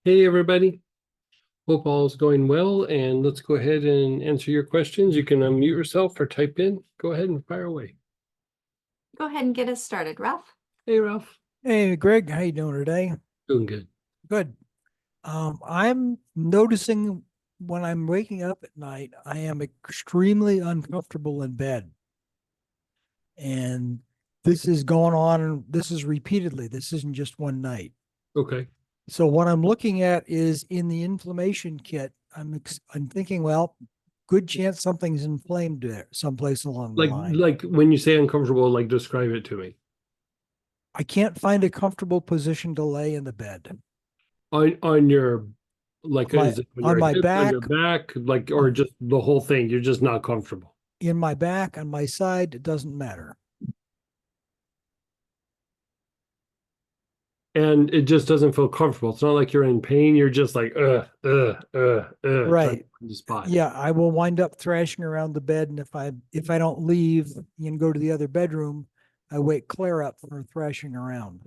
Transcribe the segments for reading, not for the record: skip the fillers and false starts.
Hey, everybody. Hope all is going well, and let's go ahead and answer your questions. You can unmute yourself or type in. Go ahead and fire away. Go ahead and get us started, Ralph. Hey, Ralph. Hey, Greg, how you doing today? Doing good. Good. I'm noticing when I'm waking up at night, I am extremely uncomfortable in bed. And this is going on, this is repeatedly. This isn't just one night. Okay. So what I'm looking at is in the inflammation kit, I'm thinking, well, good chance something's inflamed there someplace along the Like, line. like when you say uncomfortable, like describe it to me. I can't find a comfortable position to lay in the bed. On your, like, My is it on on your my hips, on back, your back, like, or on just the whole thing? You're just not comfortable. in my back, on my side, it doesn't matter. And it just doesn't feel comfortable. It's not like you're in pain. You're just like, trying to Right. find the spot. Yeah, I will wind up thrashing around the bed, and if I don't leave and go to the other bedroom, I wake Claire up for thrashing around.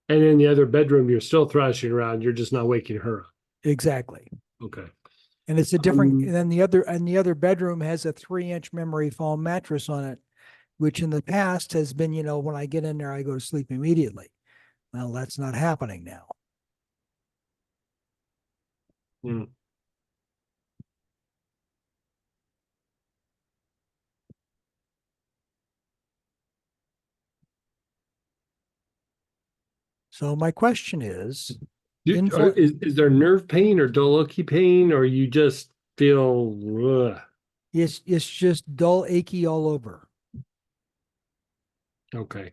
And in the other bedroom, you're still thrashing around. You're just not waking her up. Exactly. Okay. And it's a different, Um, and then the other bedroom has a 3-inch memory foam mattress on it, which in the past has been, when I get in there, I go to sleep immediately. Well, that's not happening now. hmm. So my question is, Is there nerve pain or dull achy pain, or you just feel ugh? it's just dull, achy all over. Okay.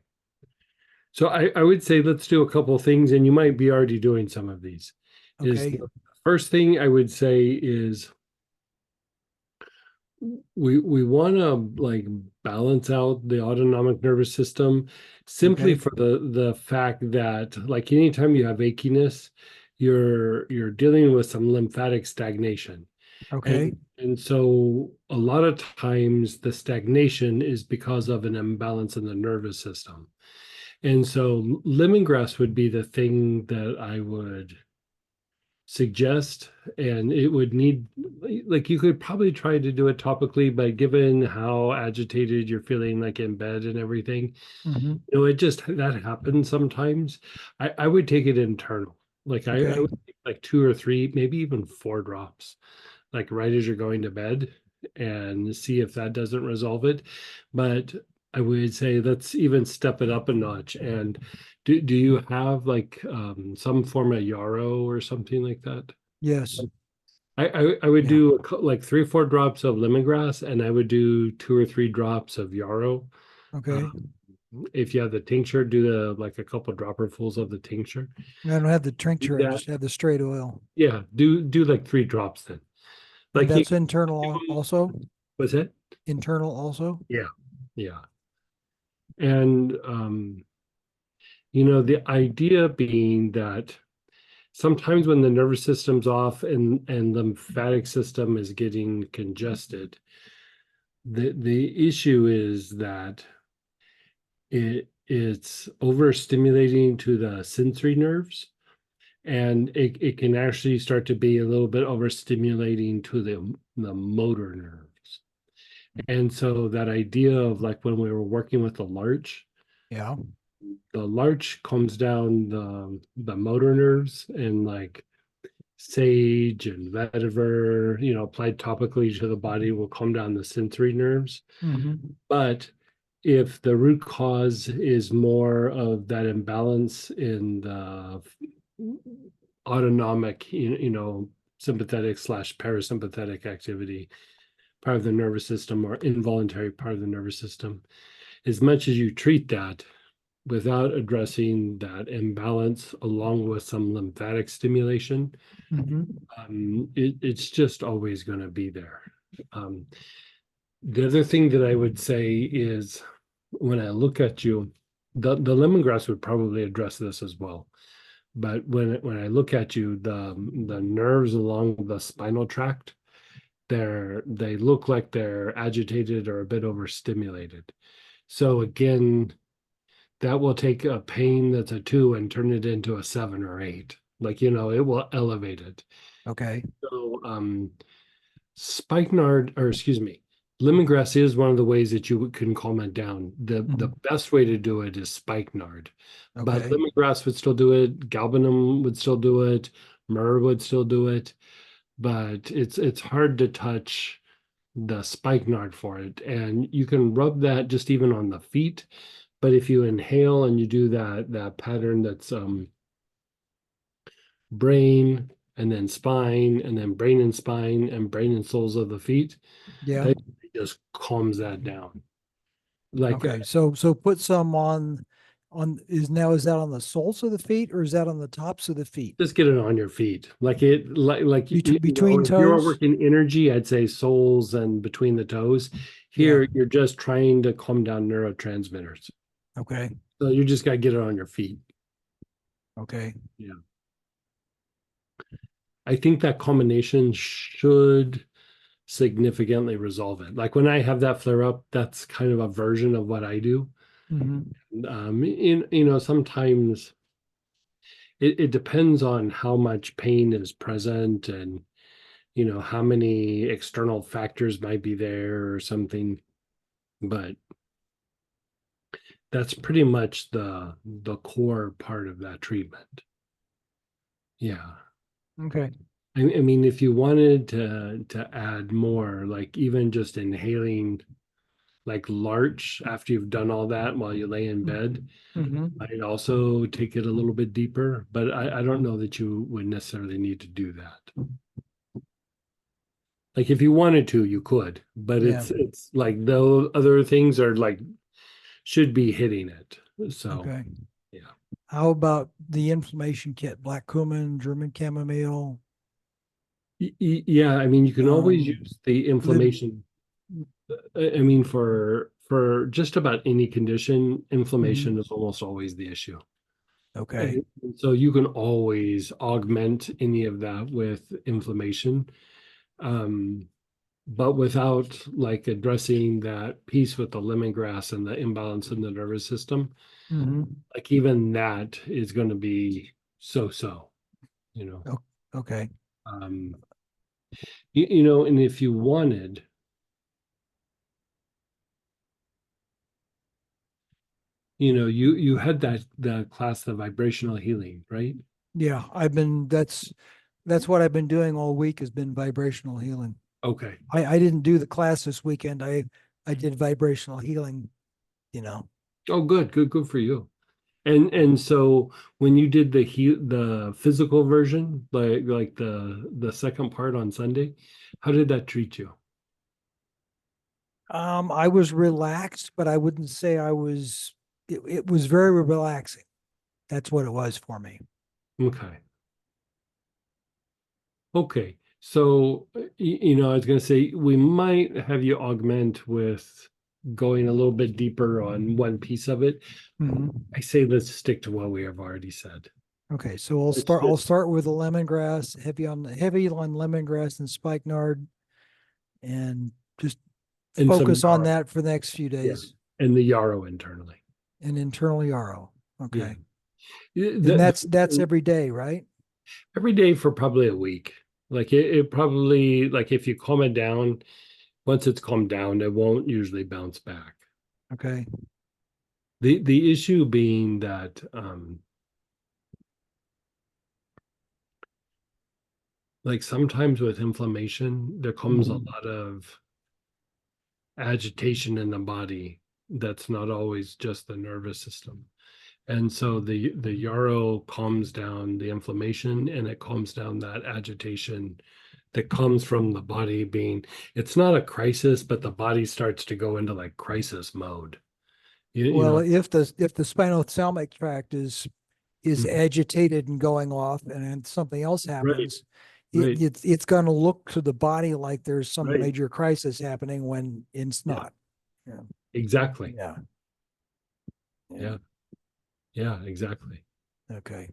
So I would say let's do a couple of things, and you might be already doing some of these. Is Okay. the first thing I would say is we want to like balance out the autonomic nervous system simply Okay. for the fact that like anytime you have achiness, you're dealing with some lymphatic stagnation. Okay. And so a lot of times the stagnation is because of an imbalance in the nervous system. And so lemongrass would be the thing that I would suggest. And it would need, like, you could probably try to do it topically, but given how agitated you're feeling, like in bed and everything, Mm-hmm. it just that happens sometimes. I would take it internal. Like I Okay. would take like 2 or 3, maybe even 4 drops, like right as you're going to bed, and see if that doesn't resolve it. But I would say let's even step it up a notch. And do you have like some form of yarrow or something like that? Yes. I would Yeah. do like 3 or 4 drops of lemongrass, and I would do 2 or 3 drops of yarrow. Uh, Okay. if you have the tincture, do the like a couple dropperfuls of the tincture. I don't have the Do tincture. I that. just have the straight oil. Yeah, do like 3 drops then. And Like you, that's internal also? what's it? Internal also? Yeah, yeah. And the idea being that sometimes when the nervous system's off and lymphatic system is getting congested, the issue is that it's overstimulating to the sensory nerves, and it can actually start to be a little bit overstimulating to the motor nerves. And so that idea of like when we were working with the larch, Yeah. the larch comes down the motor nerves, and like sage and vetiver, applied topically to the body will calm down the sensory nerves. Mm-hmm. But if the root cause is more of that imbalance in the autonomic, sympathetic slash parasympathetic activity, part of the nervous system, or involuntary part of the nervous system, as much as you treat that without addressing that imbalance along with some lymphatic stimulation, Mm-hmm. it's just always going to be there. Um, the other thing that I would say is when I look at you, the lemongrass would probably address this as well. But when I look at you, the nerves along the spinal tract, they look like they're agitated or a bit overstimulated. So again, that will take a pain that's a 2 and turn it into a 7 or 8. Like, it will elevate it. Okay. So, spikenard, or excuse me, lemongrass is one of the ways that you can calm it down. The Mhm. best way to do it is spikenard, but Okay. lemongrass would still do it. Galbanum would still do it. Myrrh would still do it, but it's hard to touch the spikenard for it. And you can rub that just even on the feet. But if you inhale and you do that pattern that's brain and then spine and then brain and spine and brain and soles of the feet, Yeah. that just calms that down. Like Okay. So put some is that on the soles of the feet or is that on the tops of the feet? just get it on your feet. Between if you're toes? working energy, I'd say soles and between the toes. Yeah. Here, you're just trying to calm down neurotransmitters. Okay. So you just got to get it on your feet. Okay. Yeah. I think that combination should significantly resolve it. Like when I have that flare up, that's kind of a version of what I do. Hmm. Sometimes it depends on how much pain is present and, how many external factors might be there or something. But that's pretty much the core part of that treatment. Yeah. Okay. I mean, if you wanted to add more, like even just inhaling like larch after you've done all that while you lay in bed, Hmm. I'd also take it a little bit deeper, but I don't know that you would necessarily need to do that. Like if you wanted to, you could, but Yeah. it's like the other things are like should be hitting it. So Okay. yeah. How about the inflammation kit? Black cumin, German chamomile, Yeah, I mean you can always um, use the lib. inflammation. I mean for just about any condition, inflammation Mhm. is almost always the issue. Okay. And so you can always augment any of that with inflammation. Um, but without like addressing that piece with the lemongrass and the imbalance in the nervous system, Hmm. like even that is going to be so, you know. Okay. Um, and if you wanted, you had that the class, the vibrational healing, right? Yeah. That's what I've been doing all week has been vibrational healing. Okay. I didn't do the class this weekend. I did vibrational healing, you know. Oh, good for you. And so when you did the physical version, like the second part on Sunday, how did that treat you? I was relaxed, but I wouldn't say it was very relaxing. That's what it was for me. Okay. Okay. So, I was going to say we might have you augment with going a little bit deeper on one piece of it. Mhm. I say let's stick to what we have already said. Okay, so I'll Let's start. I'll just start with the lemongrass, heavy on lemongrass and spikenard, and just and some focus on yarrow. that for the next few Yeah. days. And the yarrow internally. And internal yarrow. Yeah. Okay, and The, that's every day, right? every day for probably a week. Like it probably like if you calm it down, once it's calmed down, it won't usually bounce back. Okay. The issue being that like sometimes with inflammation, there comes a Mhm. lot of agitation in the body that's not always just the nervous system. And so the yarrow calms down the inflammation and it calms down that agitation that comes from the body being, it's not a crisis, but the body starts to go into like crisis mode. You Well, know, if the spinal thalamic tract is Mhm. agitated and going off, and then something else Right, happens, right, it's going to look to the body like there's some right. major crisis happening when it's Yeah, not. Yeah. exactly. Yeah. Yeah. Yeah, yeah, exactly. Okay.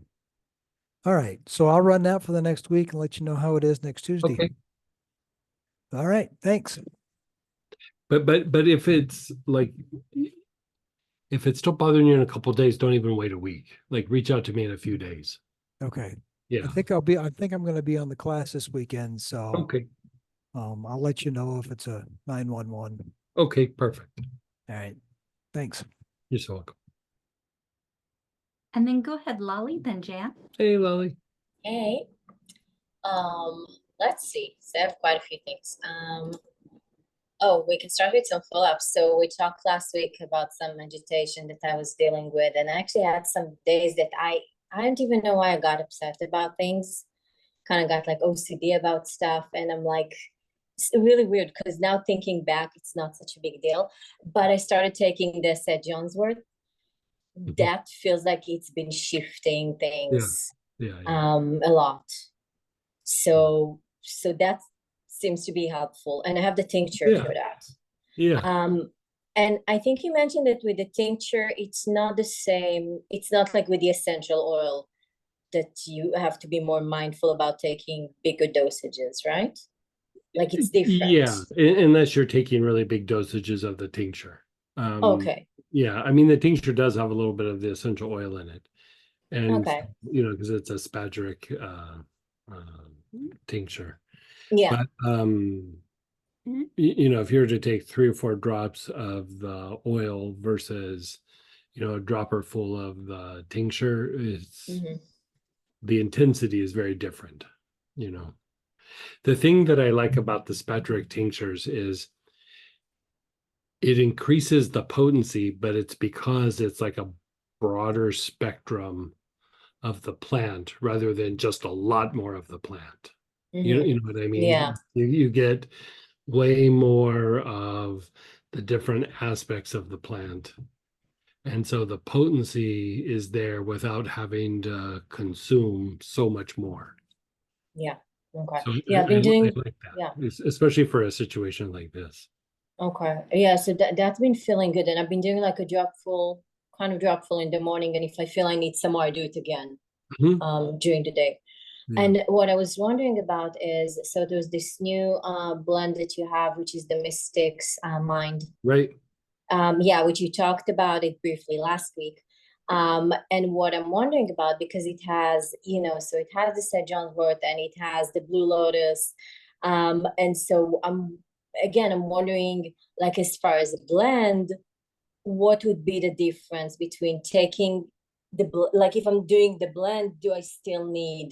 All right. So I'll run that for the next week and let you know how it is next Tuesday. Okay. All right. Thanks. But if it's like if it's still bothering you in a couple of days, don't even wait a week. Like reach out to me in a few days. Okay. Yeah. I think I'm going to be on the class this weekend. So, Okay. I'll let you know if it's a 911. Okay. Perfect. All right. Thanks. You're so welcome. And then go ahead, Lolly, then Jan. Hey, Lolly. Hey, let's see. So I have quite a few things. Oh, we can start with some follow-ups. So we talked last week about some agitation that I was dealing with, and I actually had some days that I don't even know why I got upset about things. Kind of got like OCD about stuff, and I'm like, it's really weird because now thinking back, it's not such a big deal. But I started taking this at John's Wort. That feels like it's been shifting things Yeah. a lot. So that seems to be helpful. And I have the tincture Yeah. for that. Yeah. And I think you mentioned that with the tincture, it's not the same. It's not like with the essential oil that you have to be more mindful about taking bigger dosages, right? Like it's different. Yeah. Unless you're taking really big dosages of the tincture. Okay. Yeah. I mean, the tincture does have a little bit of the essential oil in it. And, Okay. because it's a spagyric tincture. Yeah. But, if you were to take 3 or 4 drops of the oil versus, a dropper full of the tincture, the intensity is very different. The thing that I like about the spagyric tinctures is it increases the potency, but it's because it's like a broader spectrum of the plant rather than just a lot more of the plant. You know what I mean? Yeah. You get way more of the different aspects of the plant. And so the potency is there without having to consume so much more. Yeah. Okay. So Yeah, I've I been doing, like that, yeah. especially for a situation like this. Okay. Yeah, so that's been feeling good. And I've been doing like a kind of drop full in the morning. And if I feel I need some more, I do it again during the day. Yeah. And what I was wondering about is, so there's this new blend that you have, which is the Mystics Mind. Right. Yeah, which you talked about it briefly last week. And what I'm wondering about, because it has, so it has the St. John's Wort and it has the Blue Lotus. And so I'm wondering, like, as far as a blend, what would be the difference between taking like if I'm doing the blend, do I still need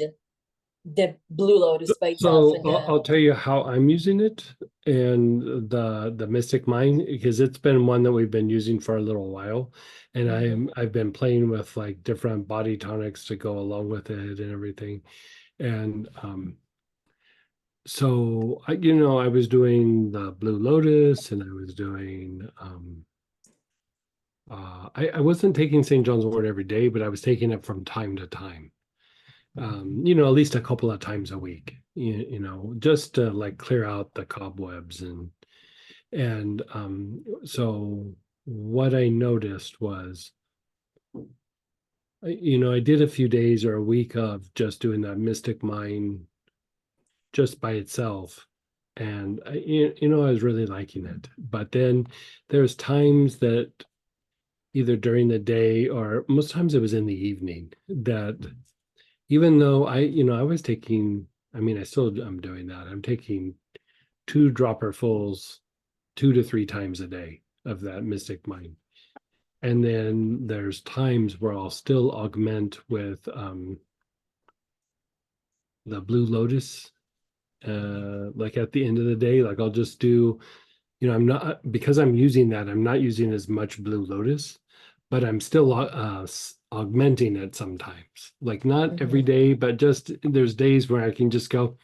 the Blue Lotus by itself? So I'll tell you how I'm using it and the Mystic Mind, because it's been one that we've been using for a little while, and I've been playing with like different body tonics to go along with it and everything. And so I was doing the Blue Lotus and I was doing I wasn't taking St. John's Wort every day, but I was taking it from time to time. At least a couple of times a week, just to like clear out the cobwebs and so what I noticed was, I did a few days or a week of just doing that Mystic Mind just by itself. And I was really liking it. But then there's times that either during the day or most times it was in the evening that even though I was taking, I'm doing that. I'm taking 2 dropper fulls 2 to 3 times a day of that Mystic Mind. And then there's times where I'll still augment with the Blue Lotus. Like at the end of the day, like I'll just do, I'm not, because I'm using that, I'm not using as much Blue Lotus, but I'm still augmenting it sometimes. Like not every day, but just there's days where I can just go,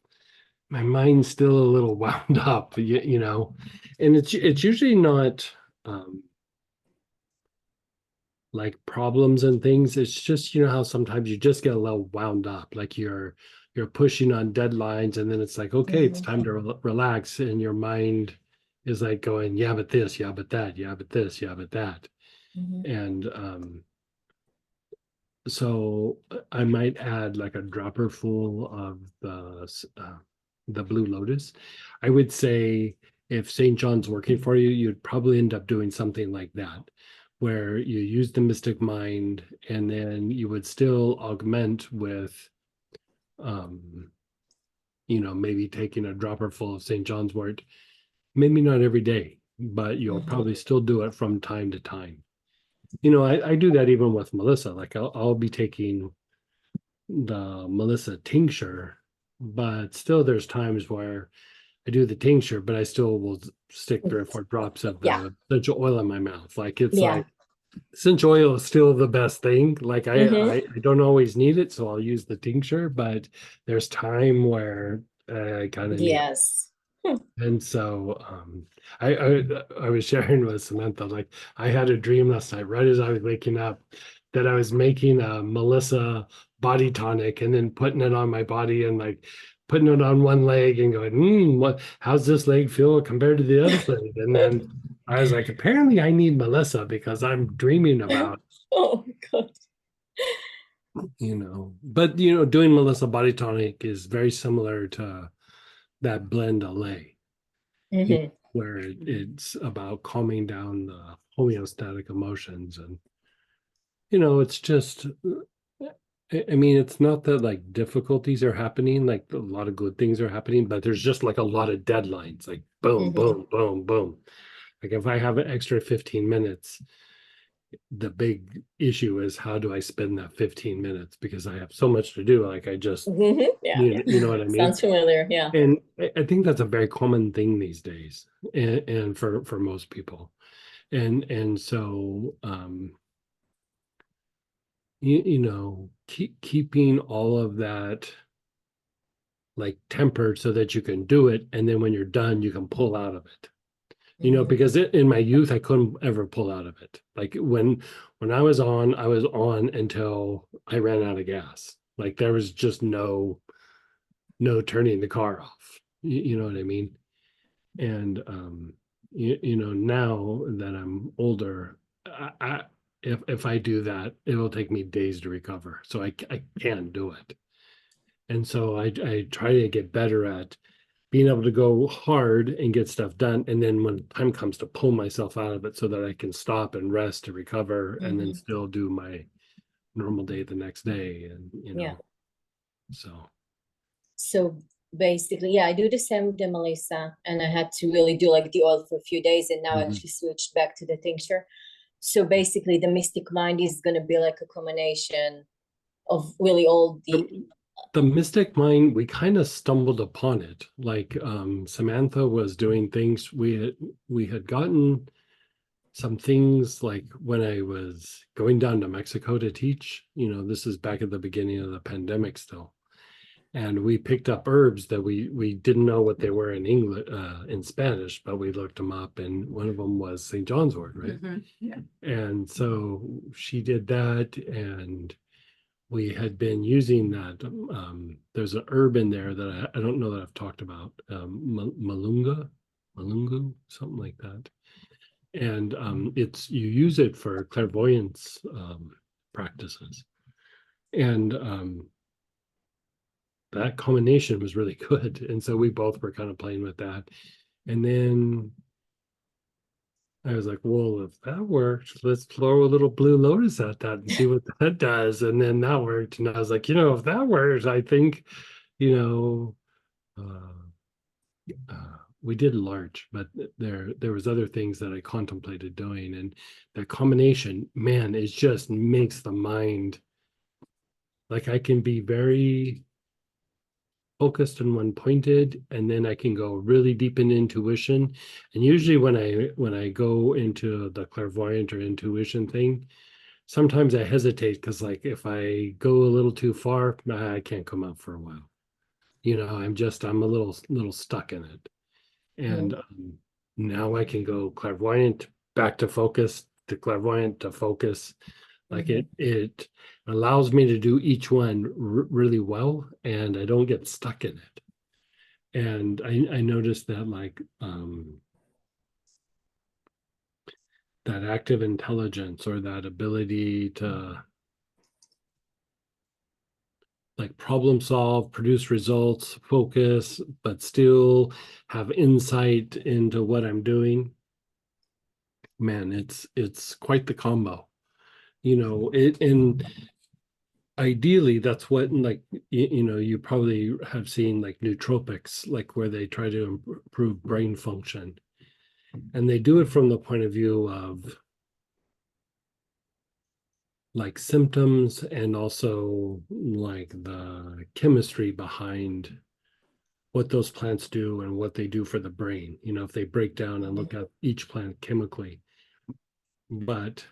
my mind's still a little wound up, and it's usually not like problems and things. It's just, how sometimes you just get a little wound up, like you're pushing on deadlines, and then it's like, okay, it's time to relax, and your mind is like going, yeah, but this, yeah, but that, yeah, but this, yeah, but that. And so I might add like a dropper full of the Blue Lotus. I would say if St. John's working for you, you'd probably end up doing something like that, where you use the Mystic Mind and then you would still augment with you know, maybe taking a dropper full of St. John's wort, maybe not every day, but you'll probably still do it from time to time. You know, I do that even with Melissa. Like I'll be taking the Melissa tincture, but still there's times where I do the tincture, but I still will stick 3 or 4 drops of Yeah. the essential oil in my mouth. Like it's Yeah. like essential oil is still the best thing. Like I don't always need it, so I'll use the tincture, but there's time where I kind of need it. Yes. And so I was sharing with Samantha, like I had a dream last night, right as I was waking up, that I was making a Melissa body tonic and then putting it on my body and like putting it on one leg and going, how's this leg feel compared to the other leg? And then I was like, apparently I need Melissa because I'm dreaming about, Oh God. you know, but you know, doing Melissa body tonic is very similar to that blend LA. Where it's about calming down the homeostatic emotions. And you know, it's just I mean, it's not that like difficulties are happening, like a lot of good things are happening, but there's just like a lot of deadlines, like boom, boom, boom, boom. Like if I have an extra 15 minutes, the big issue is how do I spend that 15 minutes, because I have so much to do. Like I just Yeah. you know what I mean? Sounds familiar. Yeah. And I think that's a very common thing these days, and for most people. And so you know, keeping all of that like tempered so that you can do it, and then when you're done you can pull out of it, you know, because in my youth I couldn't ever pull out of it. Like when I was on until I ran out of gas. Like there was just no turning the car off, you know what I mean? And you know, now that I'm older, I if I do that, it'll take me days to recover. So I can't do it. And so I try to get better at being able to go hard and get stuff done. And then when time comes to pull myself out of it so that I can stop and rest to recover and then still do my normal day the next day. And you know, so basically, yeah, I do the same with the Melissa, and I had to really do like the oil for a few days, and now I actually switched back to the tincture. So basically, the Mystic Mind is going to be like a combination of really all the Mystic Mind, we kind of stumbled upon it. Like Samantha was doing things, we had gotten some things like when I was going down to Mexico to teach, you know, this is back at the beginning of the pandemic still. And we picked up herbs that we didn't know what they were in English, in Spanish, but we looked them up, and one of them was St. John's wort, right? Yeah. And so she did that, and we had been using that. There's an herb in there that I don't know that I've talked about, malungu, something like that. And it's you use it for clairvoyance practices, and that combination was really good. And so we both were kind of playing with that. And then I was like, well, if that works, let's throw a little blue lotus at that and see what that does. And then that worked. And I was like, you know, if that works, I think, you know, we did large, but there was other things that I contemplated doing. And that combination, man, it just makes the mind, like I can be very focused and one pointed, and then I can go really deep in intuition. And usually when I go into the clairvoyant or intuition thing, sometimes I hesitate because like if I go a little too far, I can't come out for a while. You know, I'm a little stuck in it. And now I can go clairvoyant back to focus, to clairvoyant to focus. Like it allows me to do each one really well, and I don't get stuck in it. And I noticed that like that active intelligence, or that ability to like problem solve, produce results, focus, but still have insight into what I'm doing. Man, it's quite the combo. You know, and ideally, that's what, like, you probably have seen like nootropics, like where they try to improve brain function. And they do it from the point of view of like symptoms and also like the chemistry behind what those plants do and what they do for the brain. If they break down and look at each plant chemically. But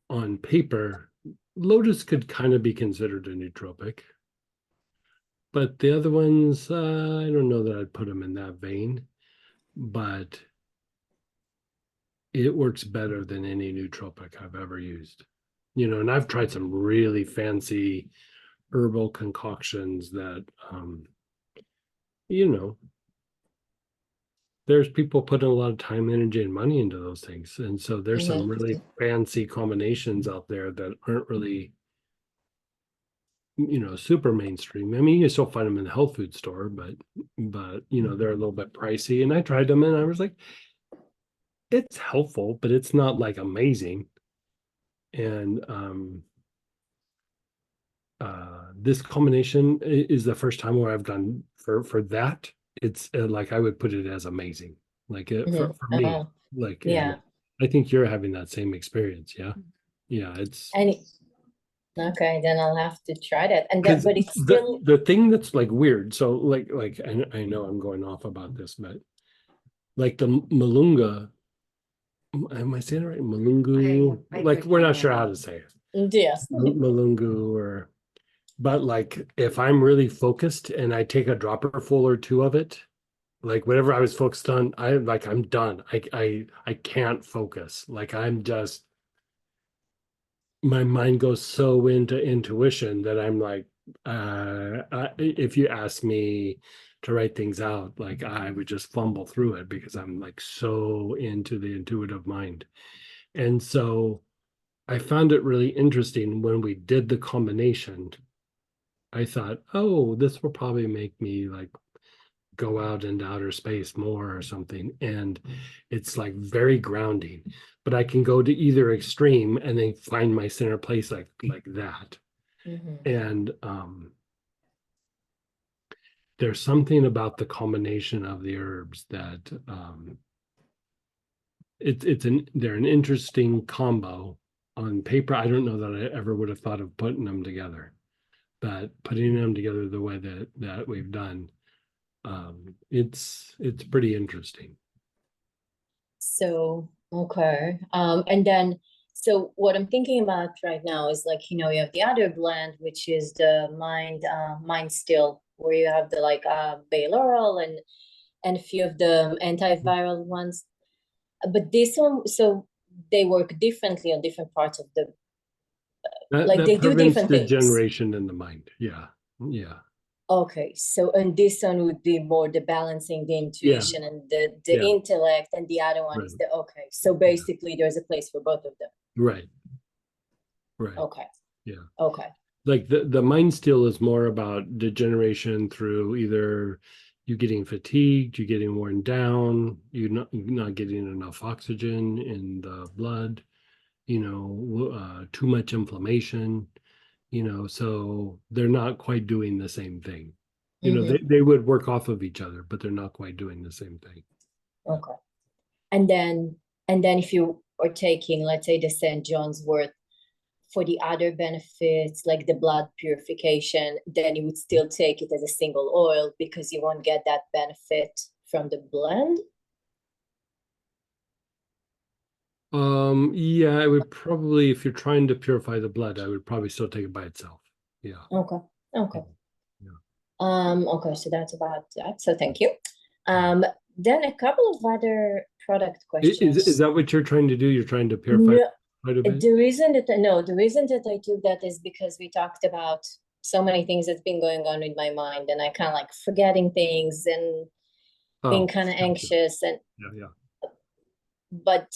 on paper, lotus could kind of be considered a nootropic. But the other ones, I don't know that I'd put them in that vein. But it works better than any nootropic I've ever used. And I've tried some really fancy herbal concoctions that, there's people putting a lot of time, energy, and money into those things. And so there's some really fancy combinations out there that aren't really, super mainstream. I mean, you can still find them in the health food store, but they're a little bit pricey. And I tried them and I was like, it's helpful, but it's not like amazing. And this combination is the first time where I've gone for that. It's like I would put it as amazing, like for me. Like, Yeah. I think you're having that same experience. Yeah, it's And okay, then I'll have to try that. And that, but it's still the thing that's like weird. So like I know I'm going off about this, but like the Malunga, am I saying it right? Malungu, like we're not sure how to say it. yes. Malungu or. But like if I'm really focused and I take a dropper full or two of it, like whatever I was focused on, I'm done. I can't focus. Like I'm just, my mind goes so into intuition that I'm like, if you ask me to write things out, like I would just fumble through it because I'm like so into the intuitive mind. And so I found it really interesting when we did the combination. I thought, oh, this will probably make me like go out into outer space more or something. And it's like very grounding. But I can go to either extreme and then find my center place like that. And there's something about the combination of the herbs that they're an interesting combo. On paper, I don't know that I ever would have thought of putting them together. But putting them together the way that we've done, it's pretty interesting. So, okay. And then, so what I'm thinking about right now is like, you have the other blend, which is the mind still, where you have the like bay laurel and a few of the antiviral ones. But this one, so they work differently on different parts of the, like they do different things. Degeneration in the mind. Yeah. Okay, so and this one would be more the balancing the intuition and the intellect, and the other one is the okay. So basically, there's a place for both of them. Right. Okay. Yeah. Okay. Like the mind still is more about degeneration through either you getting fatigued, you getting worn down, you're not getting enough oxygen in the blood, too much inflammation. So they're not quite doing the same thing. They would work off of each other, but they're not quite doing the same thing. Okay. And then if you are taking, let's say, the St. John's Wort for the other benefits, like the blood purification, then you would still take it as a single oil because you won't get that benefit from the blend. Yeah, I would probably, if you're trying to purify the blood, I would probably still take it by itself. Yeah. Okay. Yeah. Okay, so that's about that. So thank you. Then a couple of other product questions. Is that what you're trying to do? You're trying to purify quite a bit? The reason that I took that is because we talked about so many things that's been going on with my mind, and I kind of like forgetting things and being kind of anxious and but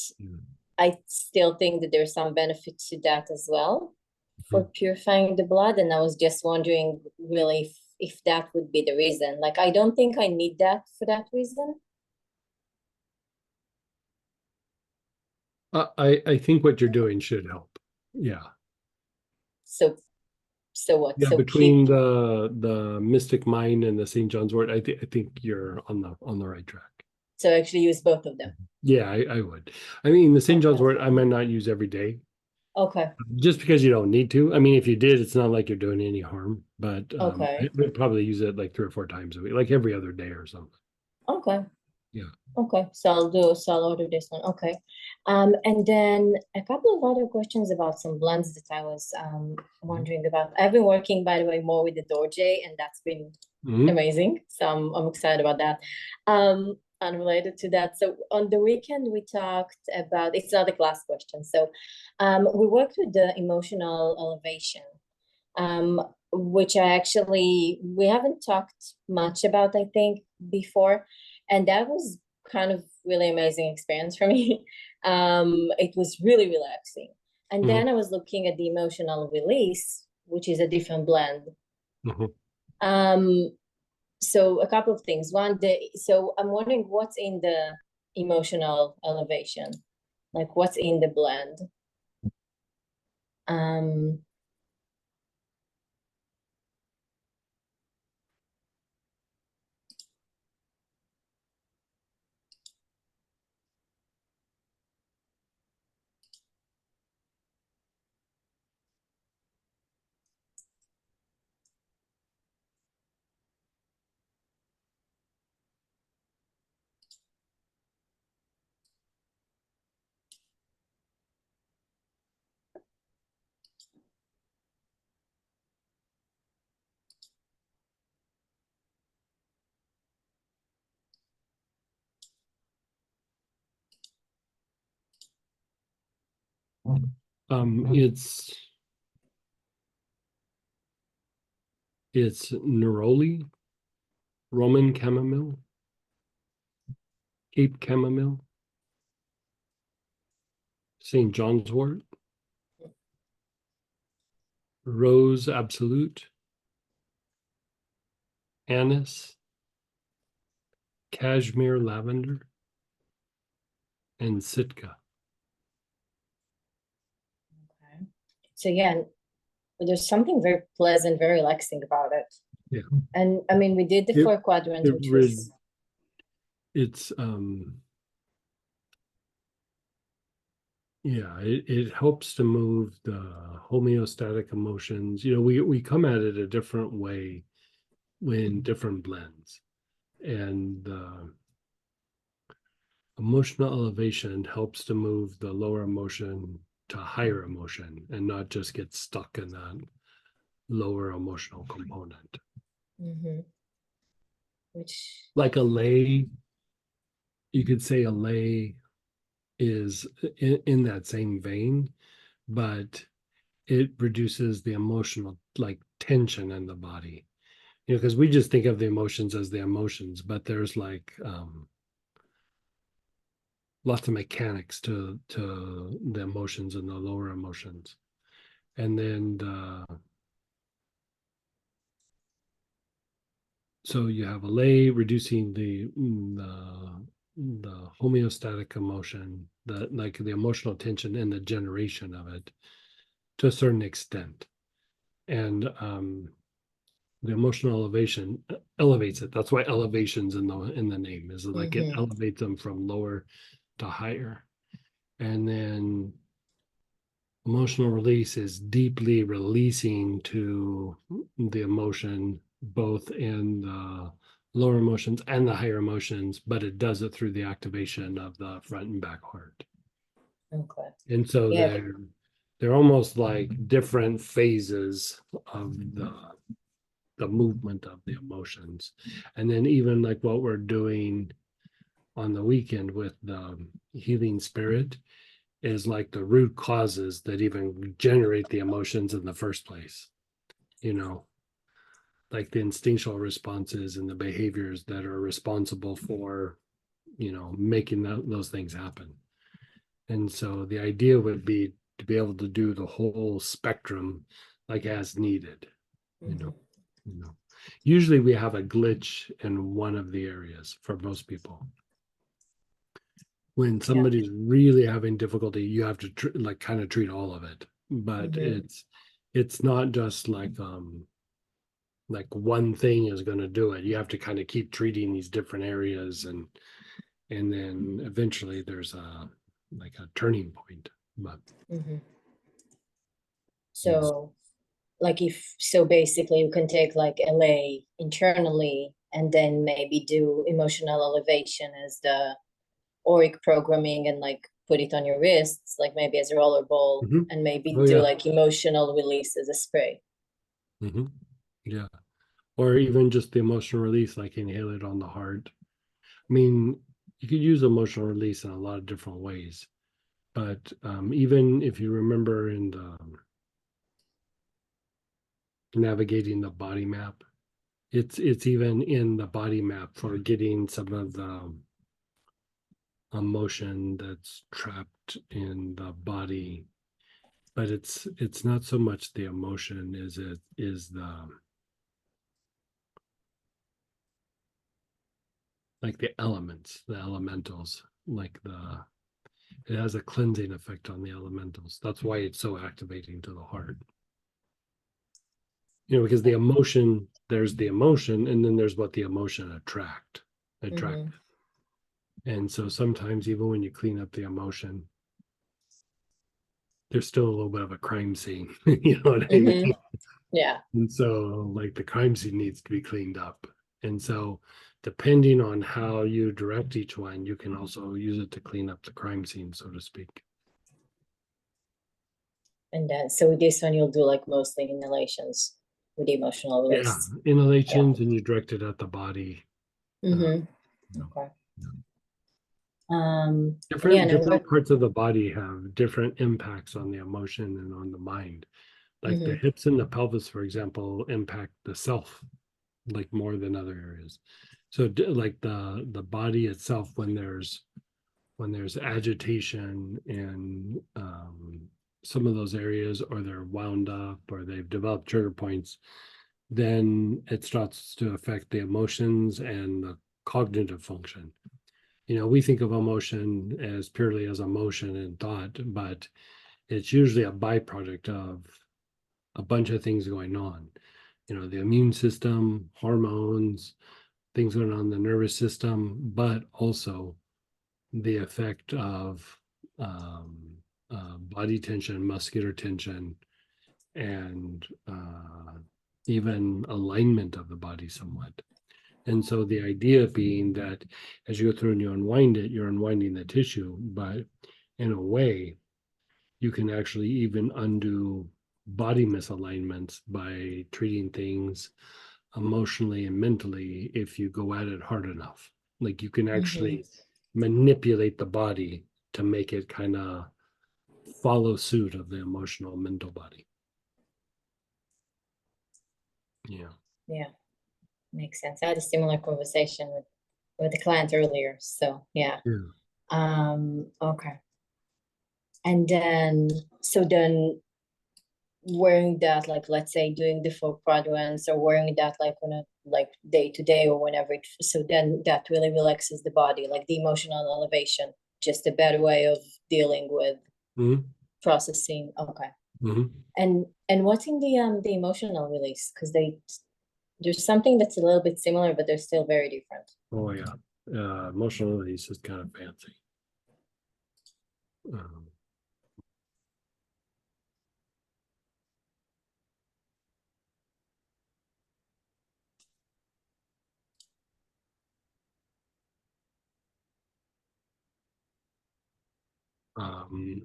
I still think that there's some benefit to that as well for purifying the blood. And I was just wondering really if that would be the reason. Like, I don't think I need that for that reason. I think what you're doing should help. Yeah. So So what? Yeah, So between keep, the Mystic Mind and the St. John's Wort, I think you're on the right track. so actually use both of them. Yeah, I would. I mean, the St. John's Okay. Wort I might not use every day, Okay. just because you don't need to. I mean, if you did, it's not like you're doing any harm. But Okay. I would probably use it like 3 or 4 times a week, like every other day or something. Okay. Yeah. Okay. So I'll order this one. Okay. And then a couple of other questions about some blends that I was wondering about. I've been working, by the way, more with the Dorje, and that's been Mhm. amazing. So I'm excited about that. Unrelated to that. So on the weekend we talked about, it's not a class question. So we worked with the emotional elevation. Which we haven't talked much about, I think, before. And that was kind of really amazing experience for me. It was really relaxing. And Mhm. then I was looking at the emotional release, which is a different blend. Mhm. Um, so a couple of things. One, so I'm wondering what's in the emotional elevation, like what's in the blend. Um, It's neroli, Roman chamomile, Cape chamomile, St. John's Wort, rose absolute, anise, cashmere lavender, and Sitka. okay. So yeah, there's something very pleasant, very relaxing about it. Yeah. And I mean, we did the It- 4 quadrants, it which re- was It's yeah, it helps to move the homeostatic emotions. You know, we come at it a different way when different blends. And emotional elevation helps to move the lower emotion to higher emotion and not just get stuck in that lower emotional component. mhm, which Like a lay, you could say a lay is in that same vein, but it reduces the emotional like tension in the body. You know, because we just think of the emotions as the emotions, but there's like lots of mechanics to the emotions and the lower emotions. And then so you have a lay reducing the homeostatic emotion, the like the emotional tension and the generation of it to a certain extent. And the emotional elevation elevates it. That's why elevations in the name is like it mhm, elevates them from lower to higher. And then emotional release is deeply releasing to the emotion, both in the lower emotions and the higher emotions, but it does it through the activation of the front and back heart. okay. And so Yeah. they're almost like different phases of the movement of the emotions. And then even like what we're doing on the weekend with the healing spirit is like the root causes that even generate the emotions in the first place. You know, like the instinctual responses and the behaviors that are responsible for, you know, making those things happen. And so the idea would be to be able to do the whole spectrum like as needed, you know, Mhm. you know. Usually we have a glitch in one of the areas for most people. When somebody's really having difficulty, you have to like kind of treat all of it. But Mhm. it's not just like one thing is going to do it. You have to kind of keep treating these different areas, and then eventually there's a like a turning point. But Mhm. So, like so basically you can take like LA internally and then maybe do emotional elevation as the auric programming and like put it on your wrists, like maybe as a roller ball, Mhm. and maybe Oh, do yeah. like emotional release as a spray. Yeah, or even just the emotional release, like inhale it on the heart. I mean, you could use emotional release in a lot of different ways, but even if you remember in the navigating the body map, it's even in the body map for getting some of the emotion that's trapped in the body. But it's not so much the emotion as it is the like the elements, the elementals, like the it has a cleansing effect on the elementals. That's why it's so activating to the heart. Because the emotion, there's the emotion, and then there's what the emotion attract. Mhm. And so sometimes even when you clean up the emotion, there's still a little bit of a crime scene. You know what I mean? Mhm. Yeah. And so like the crime scene needs to be cleaned up. And so depending on how you direct each one, you can also use it to clean up the crime scene, so to speak. And then so with this one you'll do like mostly inhalations with the emotional Yeah, release. inhalations, and you direct it at the body. Mm-hmm. You know, Okay. yeah. And yeah, Different and I work. parts of the body have different impacts on the emotion and on the mind. Like the Mm-hmm. hips and the pelvis, for example, impact the self like more than other areas. So like the body itself, when there's agitation in some of those areas, or they're wound up, or they've developed trigger points, then it starts to affect the emotions and the cognitive function. We think of emotion as purely as emotion and thought, but it's usually a byproduct of a bunch of things going on. The immune system, hormones, things going on in the nervous system, but also the effect of body tension, muscular tension, and even alignment of the body somewhat. And so the idea being that as you go through and you unwind it, you're unwinding the tissue, but in a way, you can actually even undo body misalignments by treating things emotionally and mentally if you go at it hard enough. Like you can Mm-hmm. actually manipulate the body to make it kind of follow suit of the emotional mental body. Yeah. Yeah, makes sense. I had a similar conversation with the client earlier. So yeah. Yeah. Okay. And then so then wearing that, like let's say doing the 4 quadrants or wearing that like on a like day to day or whenever so then that really relaxes the body, like the emotional elevation, just a better way of dealing with Mm-hmm. processing. Okay. Mm-hmm. And what's in the emotional release? Because there's something that's a little bit similar, but they're still very different. Oh yeah. Emotional release is kind of fancy. Um, um,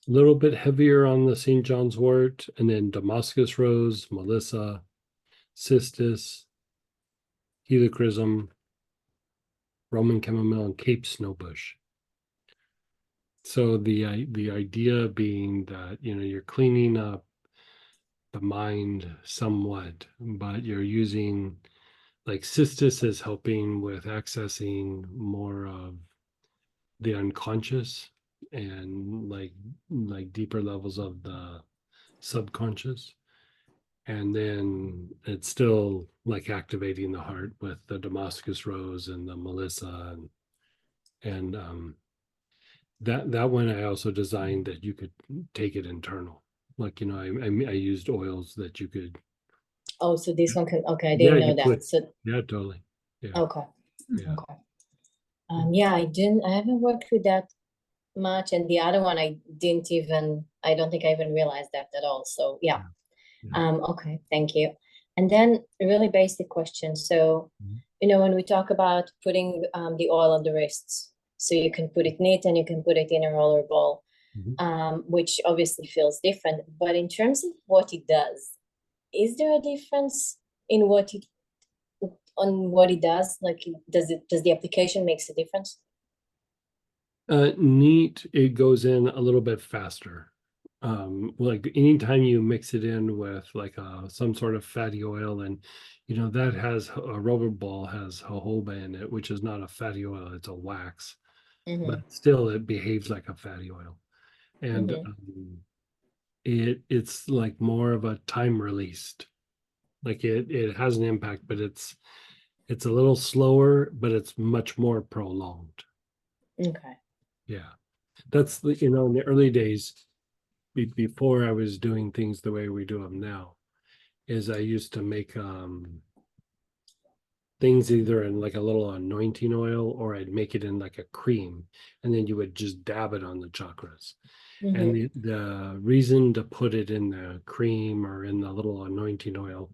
a little bit heavier on the St. John's wort, and then Damascus rose, Melissa, cistus, helichrysum, Roman chamomile, and Cape snowbush. So the idea being that you're cleaning up the mind somewhat, but you're using like cistus is helping with accessing more of the unconscious and like deeper levels of the subconscious. And then it's still like activating the heart with the Damascus rose and the Melissa, and that one I also designed that you could take it internal. Like, you know, I used oils that you could, Oh, so this one can, okay, I yeah, didn't know you that. could, So, yeah, totally. Yeah, okay, yeah. okay. Yeah, I haven't worked with that much, and the other one I don't think I even realized that at all. So yeah. Yeah. Okay, thank you. And then a really basic question. So, Mhm. when we talk about putting the oil on the wrists, so you can put it neat and you can put it in a roller ball, Mhm. which obviously feels different. But in terms of what it does, is there a difference in what it does? Like, does the application makes a difference? Neat, it goes in a little bit faster. Like anytime you mix it in with like some sort of fatty oil, and you know that has a rubber ball has jojoba in it, which is not a fatty oil, it's a wax, but Mm-hmm. still it behaves like a fatty oil. And Mm-hmm. it's like more of a time released. Like it has an impact, but it's a little slower, but it's much more prolonged. Okay. Yeah. That's the, you know, in the early days, before I was doing things the way we do them now, is I used to make things either in like a little anointing oil, or I'd make it in like a cream, and then you would just dab it on the chakras. And Mm-hmm. the reason to put it in the cream or in the little anointing oil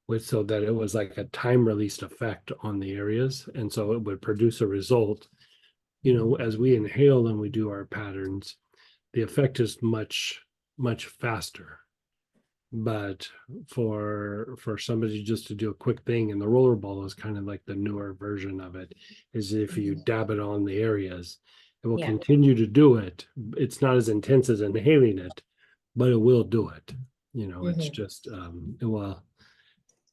was so that it was like a time released effect on the areas, and so it would produce a result. You know, as we inhale and we do our patterns, the effect is much faster. But for somebody just to do a quick thing, and the rollerball is kind of like the newer version of it, is if you Mhm. dab it on the areas, it will Yeah. continue to do it. It's not as intense as inhaling it, but it will do it. You know, it's Mm-hmm. just it will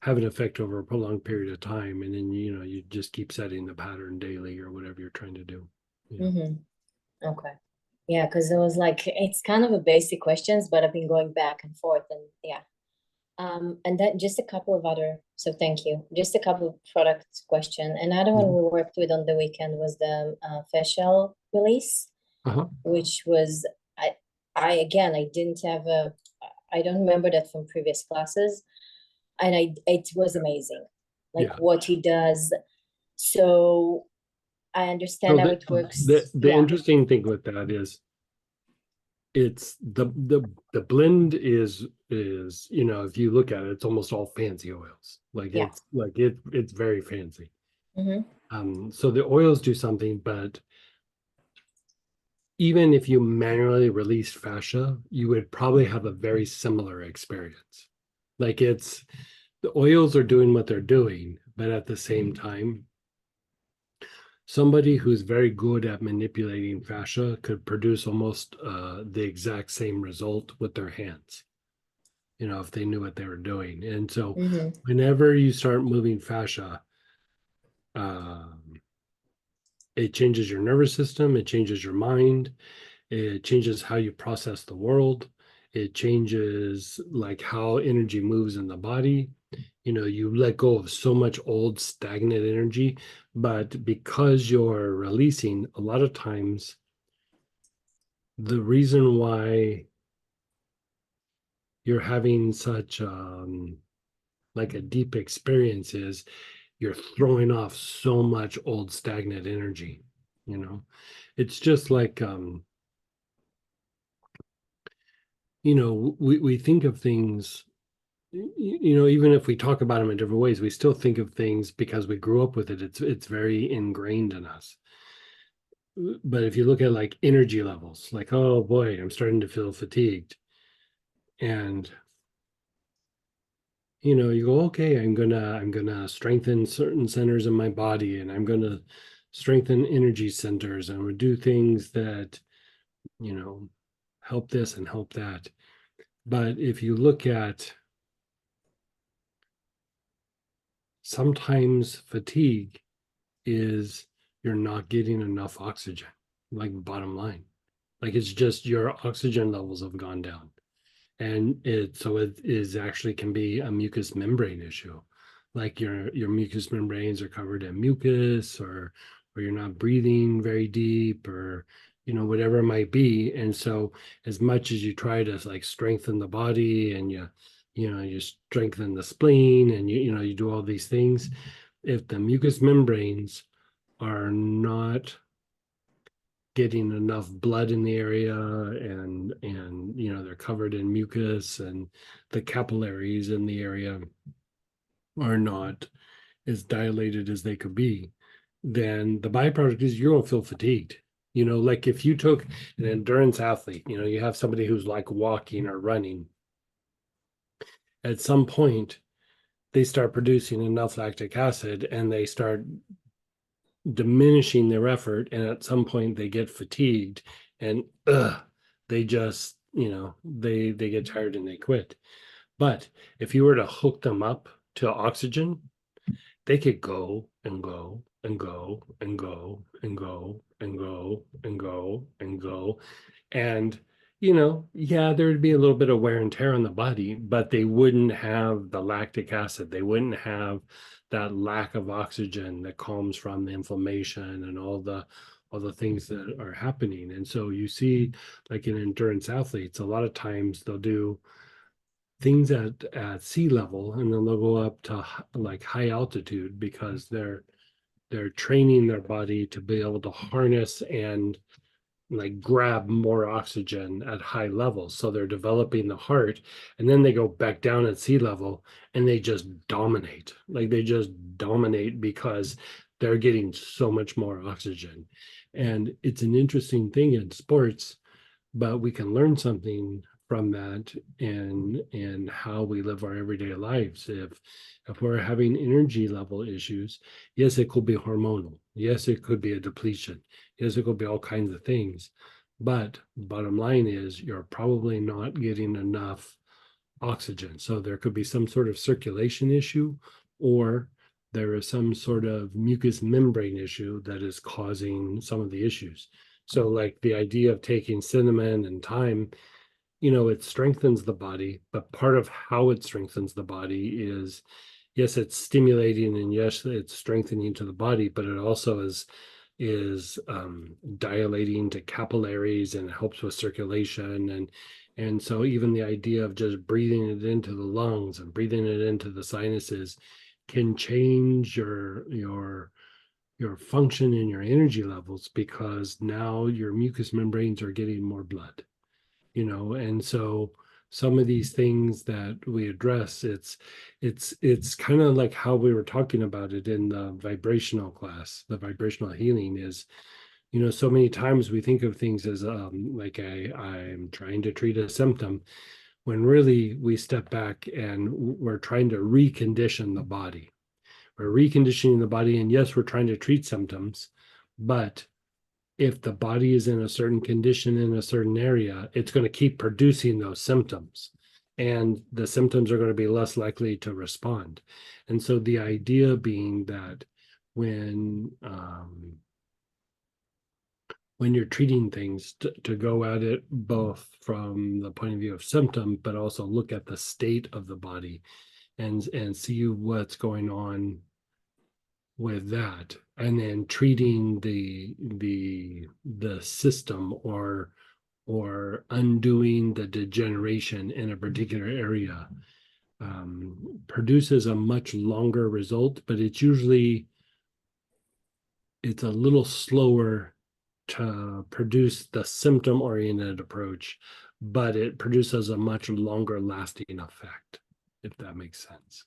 have an effect over a prolonged period of time, and then you know you just keep setting the pattern daily or whatever you're trying to do. Yeah. Mm-hmm. Okay. Yeah, because it was like it's kind of a basic questions, but I've been going back and forth, and yeah. And then just a couple of other, so thank you. Just a couple of product question. Another one Mhm. we worked with on the weekend was the Fascial Release, Uh-huh. which was I again I didn't have a I don't remember that from previous classes, and it was amazing, like Yeah. what he does. So I So understand how it the works. the Yeah, interesting thing with that is it's the blend is, you know, if you look at it, it's almost all fancy oils. Like yeah. it's very fancy. Mm-hmm. So the oils do something, but even if you manually released fascia, you would probably have a very similar experience. Like it's the oils are doing what they're doing, but at the same time, somebody who's very good at manipulating fascia could produce almost the exact same result with their hands, you know, if they knew what they were doing. And so Mm-hmm. whenever you start moving fascia, um, it changes your nervous system, it changes your mind, it changes how you process the world, it changes like how energy moves in the body. You know, you let go of so much old stagnant energy, but because you're releasing, a lot of times the reason why you're having such like a deep experience is you're throwing off so much old stagnant energy. You know, it's just like you know, we think of things, you know, even if we talk about them in different ways, we still think of things because we grew up with it. It's very ingrained in us. But if you look at like energy levels, like, oh boy, I'm starting to feel fatigued. And you know, you go, okay, I'm gonna strengthen certain centers in my body, and I'm gonna strengthen energy centers, and we do things that, you know, help this and help that. But if you look at sometimes fatigue is you're not getting enough oxygen, like bottom line. Like it's just your oxygen levels have gone down. And it is actually can be a mucous membrane issue. Like your mucous membranes are covered in mucus, or you're not breathing very deep, or whatever it might be. And so as much as you try to like strengthen the body and you strengthen the spleen and you do all these things, if the mucous membranes are not getting enough blood in the area and they're covered in mucus and the capillaries in the area are not as dilated as they could be, then the byproduct is you're gonna feel fatigued. Like if you took an endurance athlete, you have somebody who's like walking or running, at some point they start producing enough lactic acid and they start diminishing their effort, and at some point they get fatigued and they just they get tired and they quit. But if you were to hook them up to oxygen, they could go and go and go and go and go and go and go and go. And, yeah, there would be a little bit of wear and tear on the body, but they wouldn't have the lactic acid. They wouldn't have that lack of oxygen that comes from the inflammation and all the things that are happening. And so you see, like in endurance athletes, a lot of times they'll do things at sea level and then they'll go up to like high altitude because they're training their body to be able to harness and like grab more oxygen at high levels. So they're developing the heart, and then they go back down at sea level and they just dominate. Like they just dominate because they're getting so much more oxygen. And it's an interesting thing in sports, but we can learn something from that and how we live our everyday lives. If we're having energy level issues, yes, it could be hormonal. Yes, it could be a depletion. Yes, it could be all kinds of things. But bottom line is you're probably not getting enough oxygen. So there could be some sort of circulation issue, or there is some sort of mucous membrane issue that is causing some of the issues. So like the idea of taking cinnamon and thyme, it strengthens the body, but part of how it strengthens the body is, yes, it's stimulating and yes, it's strengthening to the body, but it also is dilating to capillaries and helps with circulation. And so even the idea of just breathing it into the lungs and breathing it into the sinuses can change your function and your energy levels, because now your mucous membranes are getting more blood. And so some of these things that we address, it's kind of like how we were talking about it in the vibrational class. The vibrational healing is, so many times we think of things as like I'm trying to treat a symptom, when really we step back and we're trying to recondition the body. We're reconditioning the body, and yes, we're trying to treat symptoms, but if the body is in a certain condition in a certain area, it's going to keep producing those symptoms, and the symptoms are going to be less likely to respond. And so the idea being that when you're treating things, to go at it both from the point of view of symptom, but also look at the state of the body and see what's going on with that, and then treating the system or undoing the degeneration in a particular area produces a much longer result, but it's a little slower to produce the symptom oriented approach, but it produces a much longer lasting effect, if that makes sense.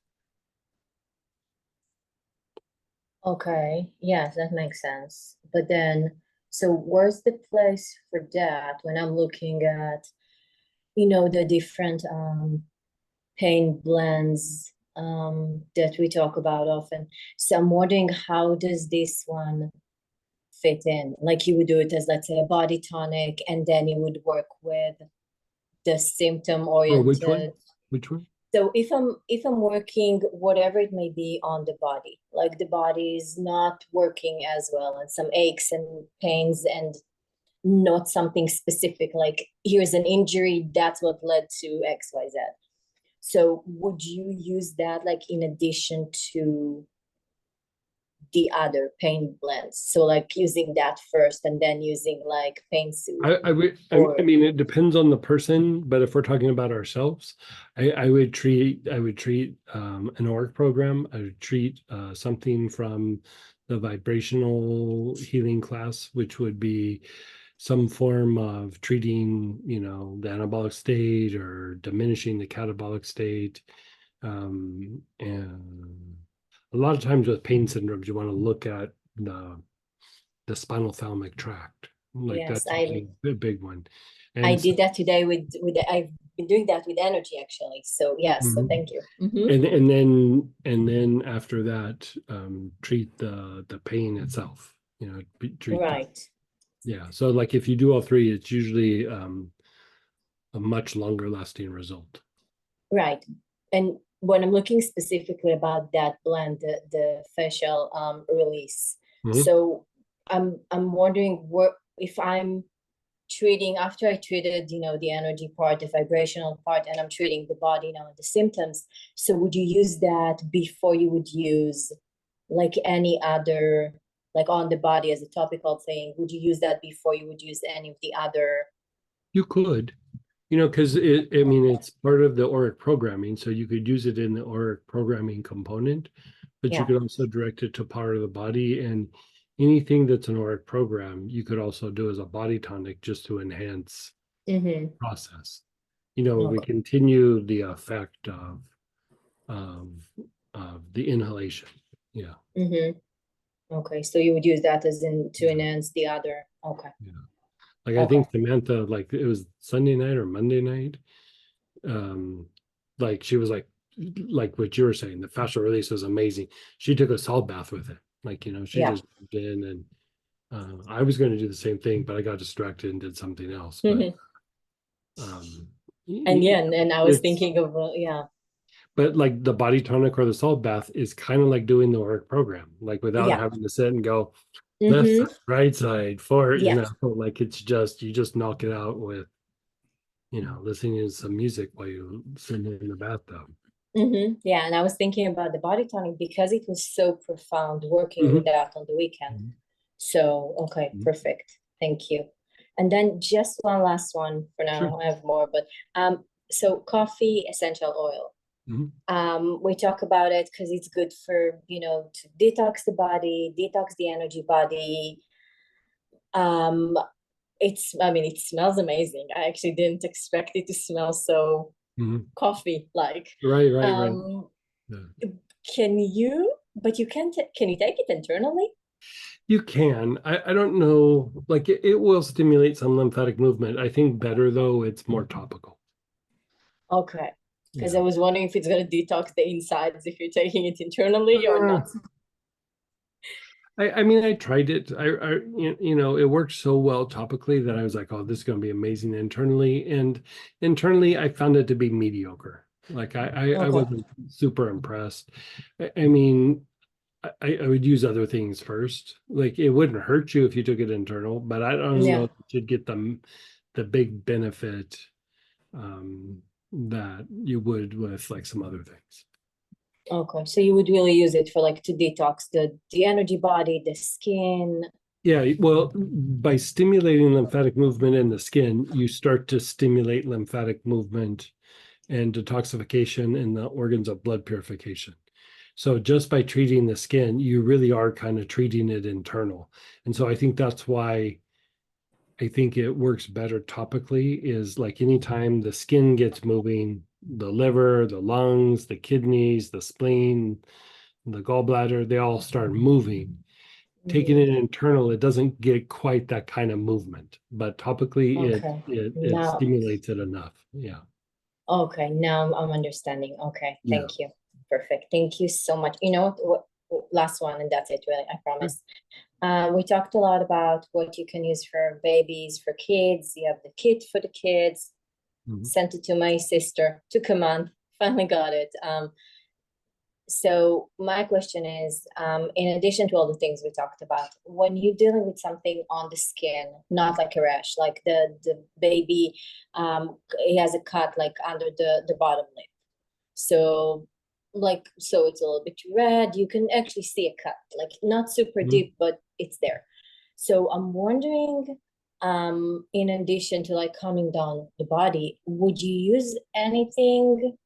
Okay, yes, that makes sense. But then, so where's the place for that when I'm looking at, the different pain blends that we talk about often? So I'm wondering, how does this one fit in? Like you would do it as, let's say, a body tonic, and then you would work with the symptom oriented. Which one? So if I'm working whatever it may be on the body, like the body is not working as well, and some aches and pains, and not something specific, like here's an injury, that's what led to XYZ. So would you use that like in addition to the other pain blends? So like using that first and then using like pain soothing. I mean, it depends on the person, but if we're talking about ourselves, I would treat an auric program. I would treat something from the vibrational healing class, which would be some form of treating, the anabolic state or diminishing the catabolic state. And a lot of times with pain syndromes, you want to look at the spinal thalamic tract. Like Yes, that's a big one. I And did that today with I've been doing that with energy actually. So yes, so Mhm. thank you. and then after that, treat the pain itself. Treat Right. yeah. So like if you do all three, it's usually a much longer lasting result. Right. And when I'm looking specifically about that blend, the fascial release. Mhm. So I'm wondering what if I'm treating after I treated, the energy part, the vibrational part, and I'm treating the body now and the symptoms. So would you use that before you would use like any other, like on the body as a topical thing? Would you use that before you would use any of the other? You could, because it's part of the auric programming, so you could use it in the auric programming component, but you Yeah. could also direct it to part of the body, and anything that's an auric program, you could also do as a body tonic just to enhance Mm-hmm. process. We Okay. continue the effect of the inhalation. Yeah. Mm-hmm. Okay, so you would use that as in to Yeah. enhance the other. Okay. Yeah. Like I think Samantha, like it was Sunday night or Monday night. Like she was like what you were saying, the fascial release was amazing. She took a salt bath with it. Like, she Yeah. just jumped in, and I was going to do the same thing, but I got distracted and did something else. But um And yeah, and I was it's thinking of yeah. but like the body tonic or the salt bath is kind of like doing the work program, like without Yeah. having to sit and go left Mm-hmm. side, right side, forward, Yeah. like it's just you just knock it out with listening to some music while you sit in the bathtub. Mm-hmm. Yeah, and I was thinking about the body tonic because it was so profound working with Mhm. that on the weekend. Mhm. So, okay, Mhm. perfect. Thank you. And then just one last one for now. Sure. I have more, but so coffee essential oil. Mhm. We talk about it because it's good for, to detox the body, detox the energy body. It smells amazing. I actually didn't expect it to smell so Mhm. coffee like. Right. Yeah. But you can you take it internally? You can. I don't know. Like it will stimulate some lymphatic movement. I think better though, it's more topical. Okay. Because Yeah. I was wondering if it's going to detox the insides if you're taking it internally or not. I mean, I tried it. It worked so well topically that I was like, oh, this is going to be amazing internally. And internally, I found it to be mediocre. Like I Okay. wasn't super impressed. I mean, I would use other things first. Like it wouldn't hurt you if you took it internal, but I don't know Yeah. if you should get the big benefit that you would with like some other things. Okay. So you would really use it for like to detox the energy body, the skin. Yeah, well, by stimulating lymphatic movement in the skin, you start to stimulate lymphatic movement and detoxification in the organs of blood purification. So just by treating the skin, you really are kind of treating it internal. And so I think that's why I think it works better topically is like anytime the skin gets moving, the liver, the lungs, the kidneys, the spleen, the gallbladder, they all start moving. Taking it internal, it doesn't get quite that kind of movement, but topically Okay. it Now, stimulates it enough. Yeah. okay. Now I'm understanding. Okay. Yeah. Thank you. Perfect. Thank you so much. You know what, last one, and that's it, really, I promise. We talked a lot about what you can use for babies, for kids. You have the kit for the kids. Mhm. Sent it to my sister. Took a month. Finally got it. So my question is, in addition to all the things we talked about, when you're dealing with something on the skin, not like a rash, like the baby, he has a cut like under the bottom lip. So like, so it's a little bit red. You can actually see a cut, like not super Mhm. deep, but it's there. So I'm wondering, in addition to like calming down the body, would you use anything?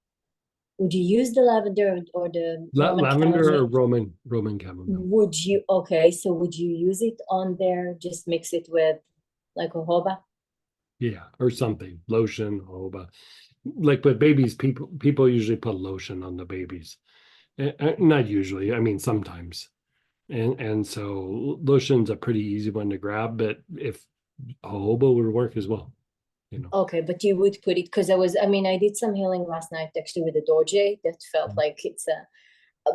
Would you use the lavender or the Roman Lavender or chamomile? Roman chamomile? Would you, okay, so would you use it on there? Just mix it with like jojoba? Yeah, or something, lotion, jojoba. Like with babies, people usually put lotion on the babies. Not usually, I mean sometimes. And so lotion's a pretty easy one to grab, but if jojoba would work as well, you know. Okay, but you would put it, because I mean, I did some healing last night actually with the doje that felt like it's a,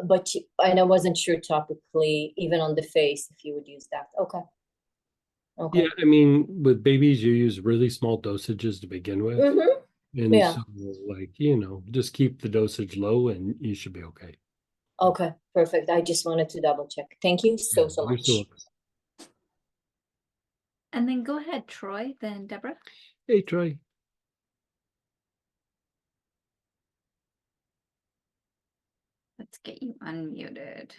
but and I wasn't sure topically, even on the face, if you would use that. Okay. Yeah, Okay. I mean, with babies, you use really small dosages to begin with. And Yeah. so, like, just keep the dosage low and you should be okay. Okay, perfect. I just wanted to double check. Thank you so, so You're much. so welcome. And then go ahead, Troy, then Deborah. Hey, Troy. Let's get you unmuted.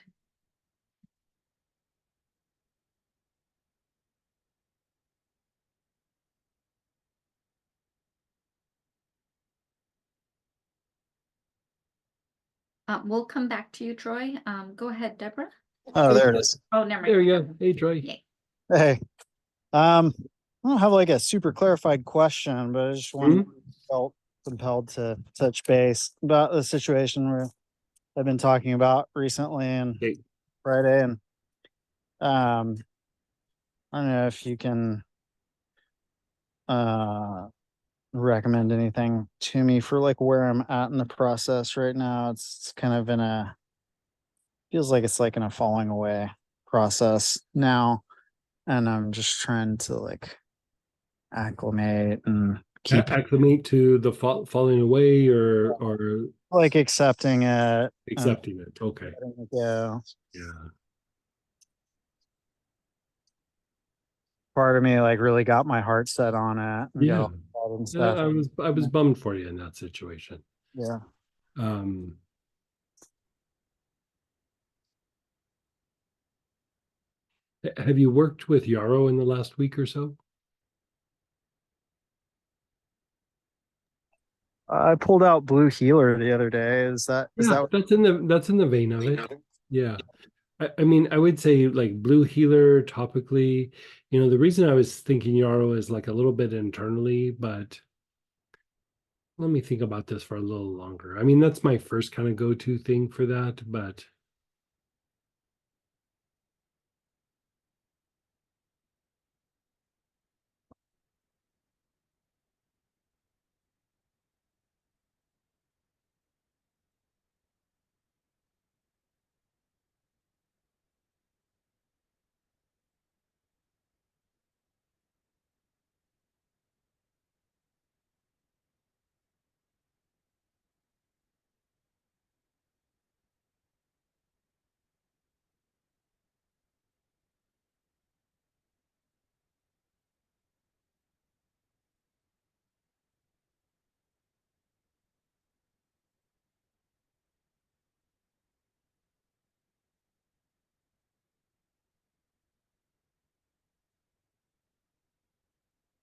We'll come back to you, Troy. Go ahead, Deborah. Oh, there it is. Oh, never There mind. you go. Hey, Troy. Yay. Hey, I don't have like a super clarified question, but I just felt compelled to touch base about the situation where I've been talking about recently and Okay. Friday, and I don't know if you can recommend anything to me for like where I'm at in the process right now. It's kind of feels like it's like in a falling away process now, and I'm just trying to like acclimate and keep Acclimate to the falling away or like accepting it. accepting it. Okay. Letting it go. Yeah. Part of me like really got my heart set on it and Yeah. got all that and Yeah, stuff. I was bummed for you in that situation. Yeah. Um, have you worked with Yarrow in the last week or so? I pulled out Blue Healer the other day. Is that Yeah, that's in the vein of it. Yeah. I mean, I would say like Blue Healer topically, the reason I was thinking Yarrow is like a little bit internally, but let me think about this for a little longer. I mean, that's my first kind of go-to thing for that, but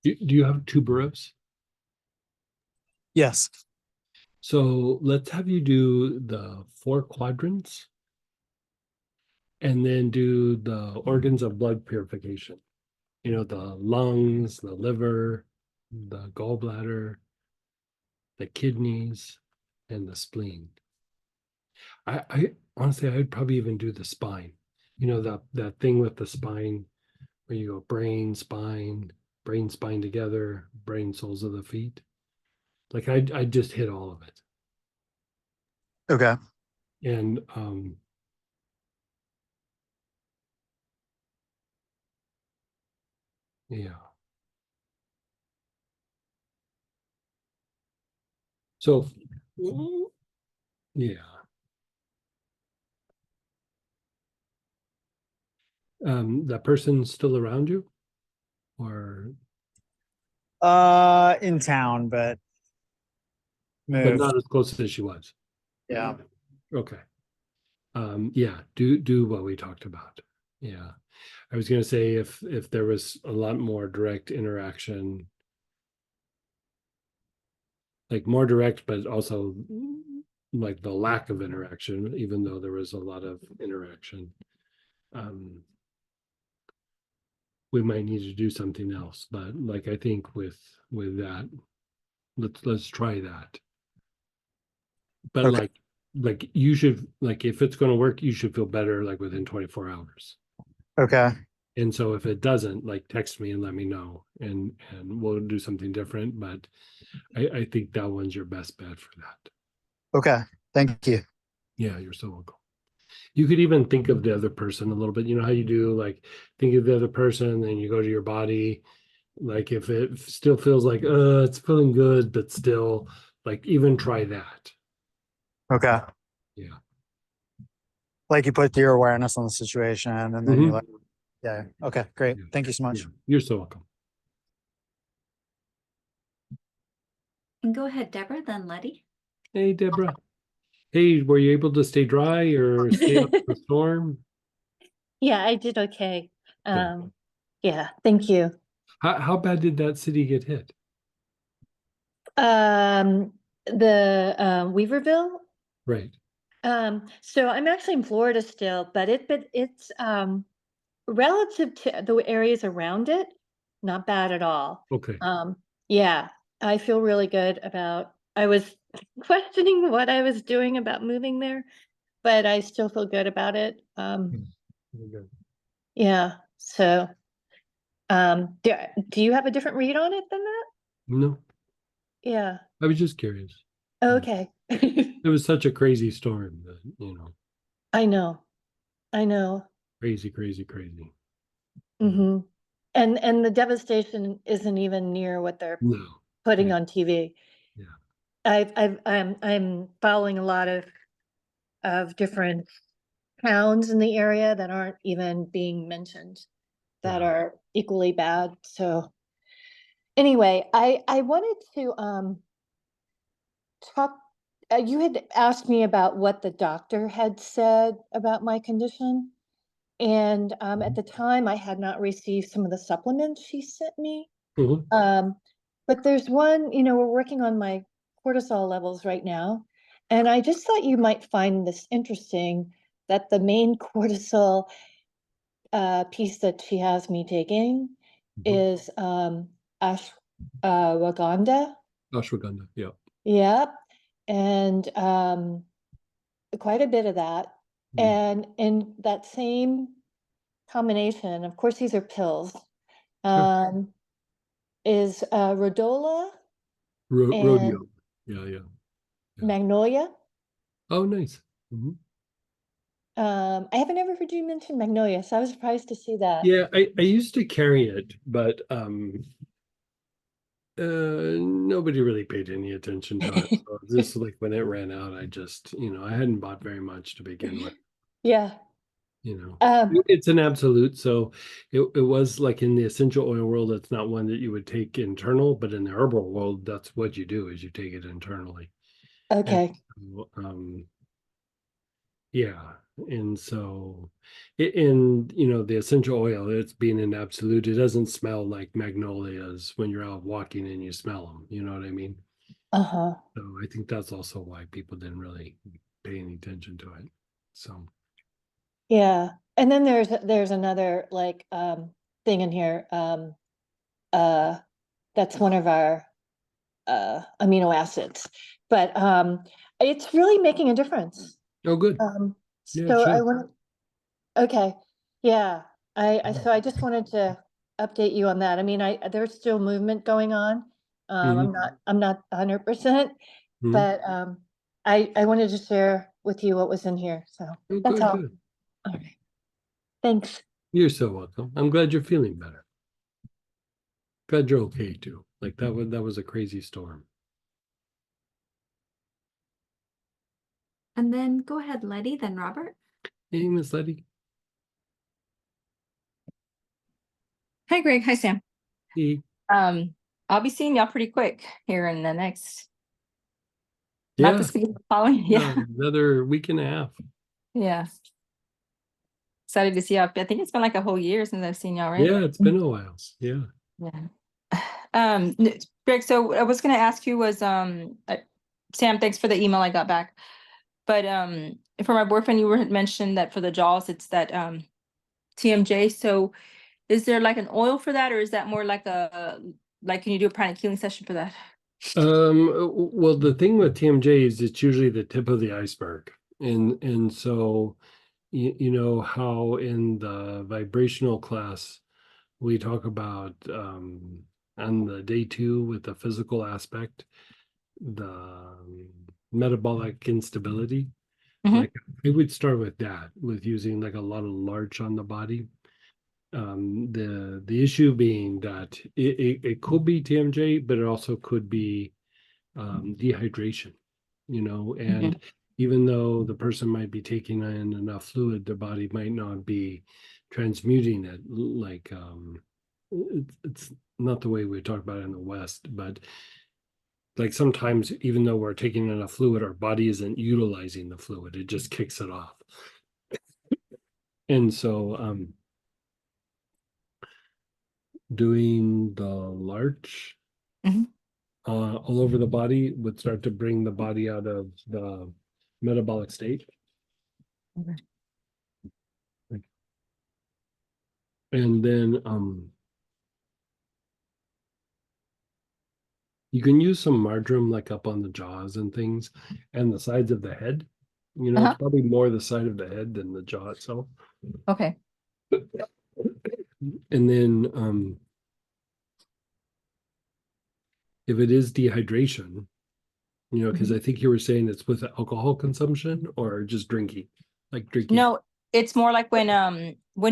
do you have tuberose? Yes. So let's have you do the 4 quadrants and then do the organs of blood purification. The lungs, the liver, the gallbladder, the kidneys, and the spleen. I honestly, I'd probably even do the spine. That thing with the spine where you go brain, spine together, brain, soles of the feet. Like I just hit all of it. Okay. And yeah. So yeah. That person's still around you? Or In town, but but moved. not as close as she was. Yeah. Okay. Yeah, do what we talked about. Yeah. I was gonna say if there was a lot more direct interaction, like more direct, but also like the lack of interaction, even though there was a lot of interaction. We might need to do something else, but like I think with that, let's try that. But Okay. like you should, like if it's going to work, you should feel better like within 24 hours. Okay. And so if it doesn't, like text me and let me know, and we'll do something different. But I think that one's your best bet for that. Okay. Thank you. Yeah, you're so welcome. You could even think of the other person a little bit. You know how you do, like think of the other person, then you go to your body. Like if it still feels like it's feeling good, but still like even try that. Okay. Yeah. Like you put your awareness on the situation and then you Mhm. like, yeah. Okay. Great. Yeah. Thank you so much. Yeah. You're so welcome. And go ahead, Deborah, then Letty. Hey, Deborah. Hey, were you able to stay dry or stay out of the storm? Yeah, I did okay. Good. Yeah, thank you. How bad did that city get hit? The Weaverville. Right. So I'm actually in Florida still, but it's relative to the areas around it, not bad at all. Okay. Yeah, I feel really good about. I was questioning what I was doing about moving there, but I still feel good about it. Very good. Yeah. So, do you have a different read on it than that? No, Yeah. I was just curious. Okay. It was such a crazy storm that, I know. I know. crazy, crazy, crazy. Hmm. And the devastation isn't even near what they're No. putting Yeah. on TV. Yeah. I'm following a lot of different towns in the area that aren't even being mentioned that Yeah. are equally bad. So anyway, I wanted to talk. You had asked me about what the doctor had said about my condition. And at the time, I had not received some of the supplements she sent me. Mhm. But there's one, we're working on my cortisol levels right now. And I just thought you might find this interesting that the main cortisol piece that she has me taking Mhm. is ashwagandha. Ashwagandha. Yeah. Yep. And quite a bit of that. Mm. And in that same combination, of course, these are pills, Sure. is rhodola and Rodeo. Yeah. Yeah. Yeah. magnolia. Oh, nice. Mhm. I haven't ever heard you mention magnolia, so I was surprised to see that. Yeah, I used to carry it, but nobody really paid any attention to it. So just like when it ran out, I just, I hadn't bought very much to begin with, Yeah. you know. Um, It's an absolute. So it was like in the essential oil world, it's not one that you would take internal, but in the herbal world, that's what you do is you take it internally. And okay. so, yeah. And so the essential oil, it's being an absolute, it doesn't smell like magnolias when you're out walking and you smell them. You know what I mean? Uh-huh. So I think that's also why people didn't really pay any attention to it. So Yeah. And then there's another like thing in here. Uh that's one of our amino acids. But it's really making a difference. oh good. Um Yeah, it so I should. want okay. Yeah. So I just wanted to update you on that. I mean, there's still movement going on. Mhm. I'm not 100%, Mhm. but I wanted to share with you what was in here. So Oh, that's good, all. good. All right. Thanks. You're so welcome. I'm glad you're feeling better. Glad you're okay too. Like that was a crazy storm. And then go ahead, Letty, then Robert. Hey, Miss Letty. Hi, Greg. Hi, Sam. Hey. I'll be seeing y'all pretty quick here in the next Not Yeah, this week, the following. Yeah. another week and a half. Yeah. Excited to see y'all. I think it's been like a whole year since I've seen y'all, right? Yeah, it's been a while. Yeah. Yeah. Greg, so what I was gonna ask you was, Sam, thanks for the email I got back. But for my boyfriend, you were mentioned that for the jaws, it's that TMJ. So is there like an oil for that, or is that more like like, can you do a pranic healing session for that? Well, the thing with TMJ is it's usually the tip of the iceberg. And so you know how in the vibrational class we talk about on the day 2 with the physical aspect, the metabolic instability. Mhm. Like I would start with that, with using like a lot of larch on the body. The issue being that it could be TMJ, but it also could be dehydration, you know, and even though the person might be taking in enough fluid, their body might not be transmuting it. Like it's not the way we talk about it in the West, but like sometimes even though we're taking enough fluid, our body isn't utilizing the fluid, it just kicks it off. And so doing the larch Mhm. all over the body would start to bring the body out of the metabolic state. Okay. And then you can use some marjoram like up on the jaws and things and the sides of the head. You know, Uh-huh. it's probably more the side of the head than the jaw itself. Okay. And then if it is dehydration, you know, because I think you were saying it's with alcohol consumption or just drinking, like drinking. No, it's more like when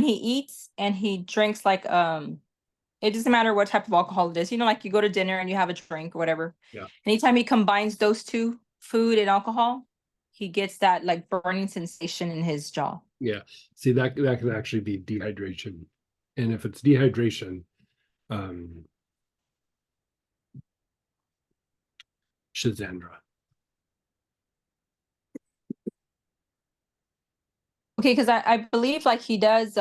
he eats and he drinks like it doesn't matter what type of alcohol it is. You know, like you go to dinner and you have a drink or whatever. Yeah. Anytime he combines those two, food and alcohol, he gets that like burning sensation in his jaw. Yeah. See, that could actually be dehydration. And if it's dehydration, Shazandra. Okay, because I believe like he does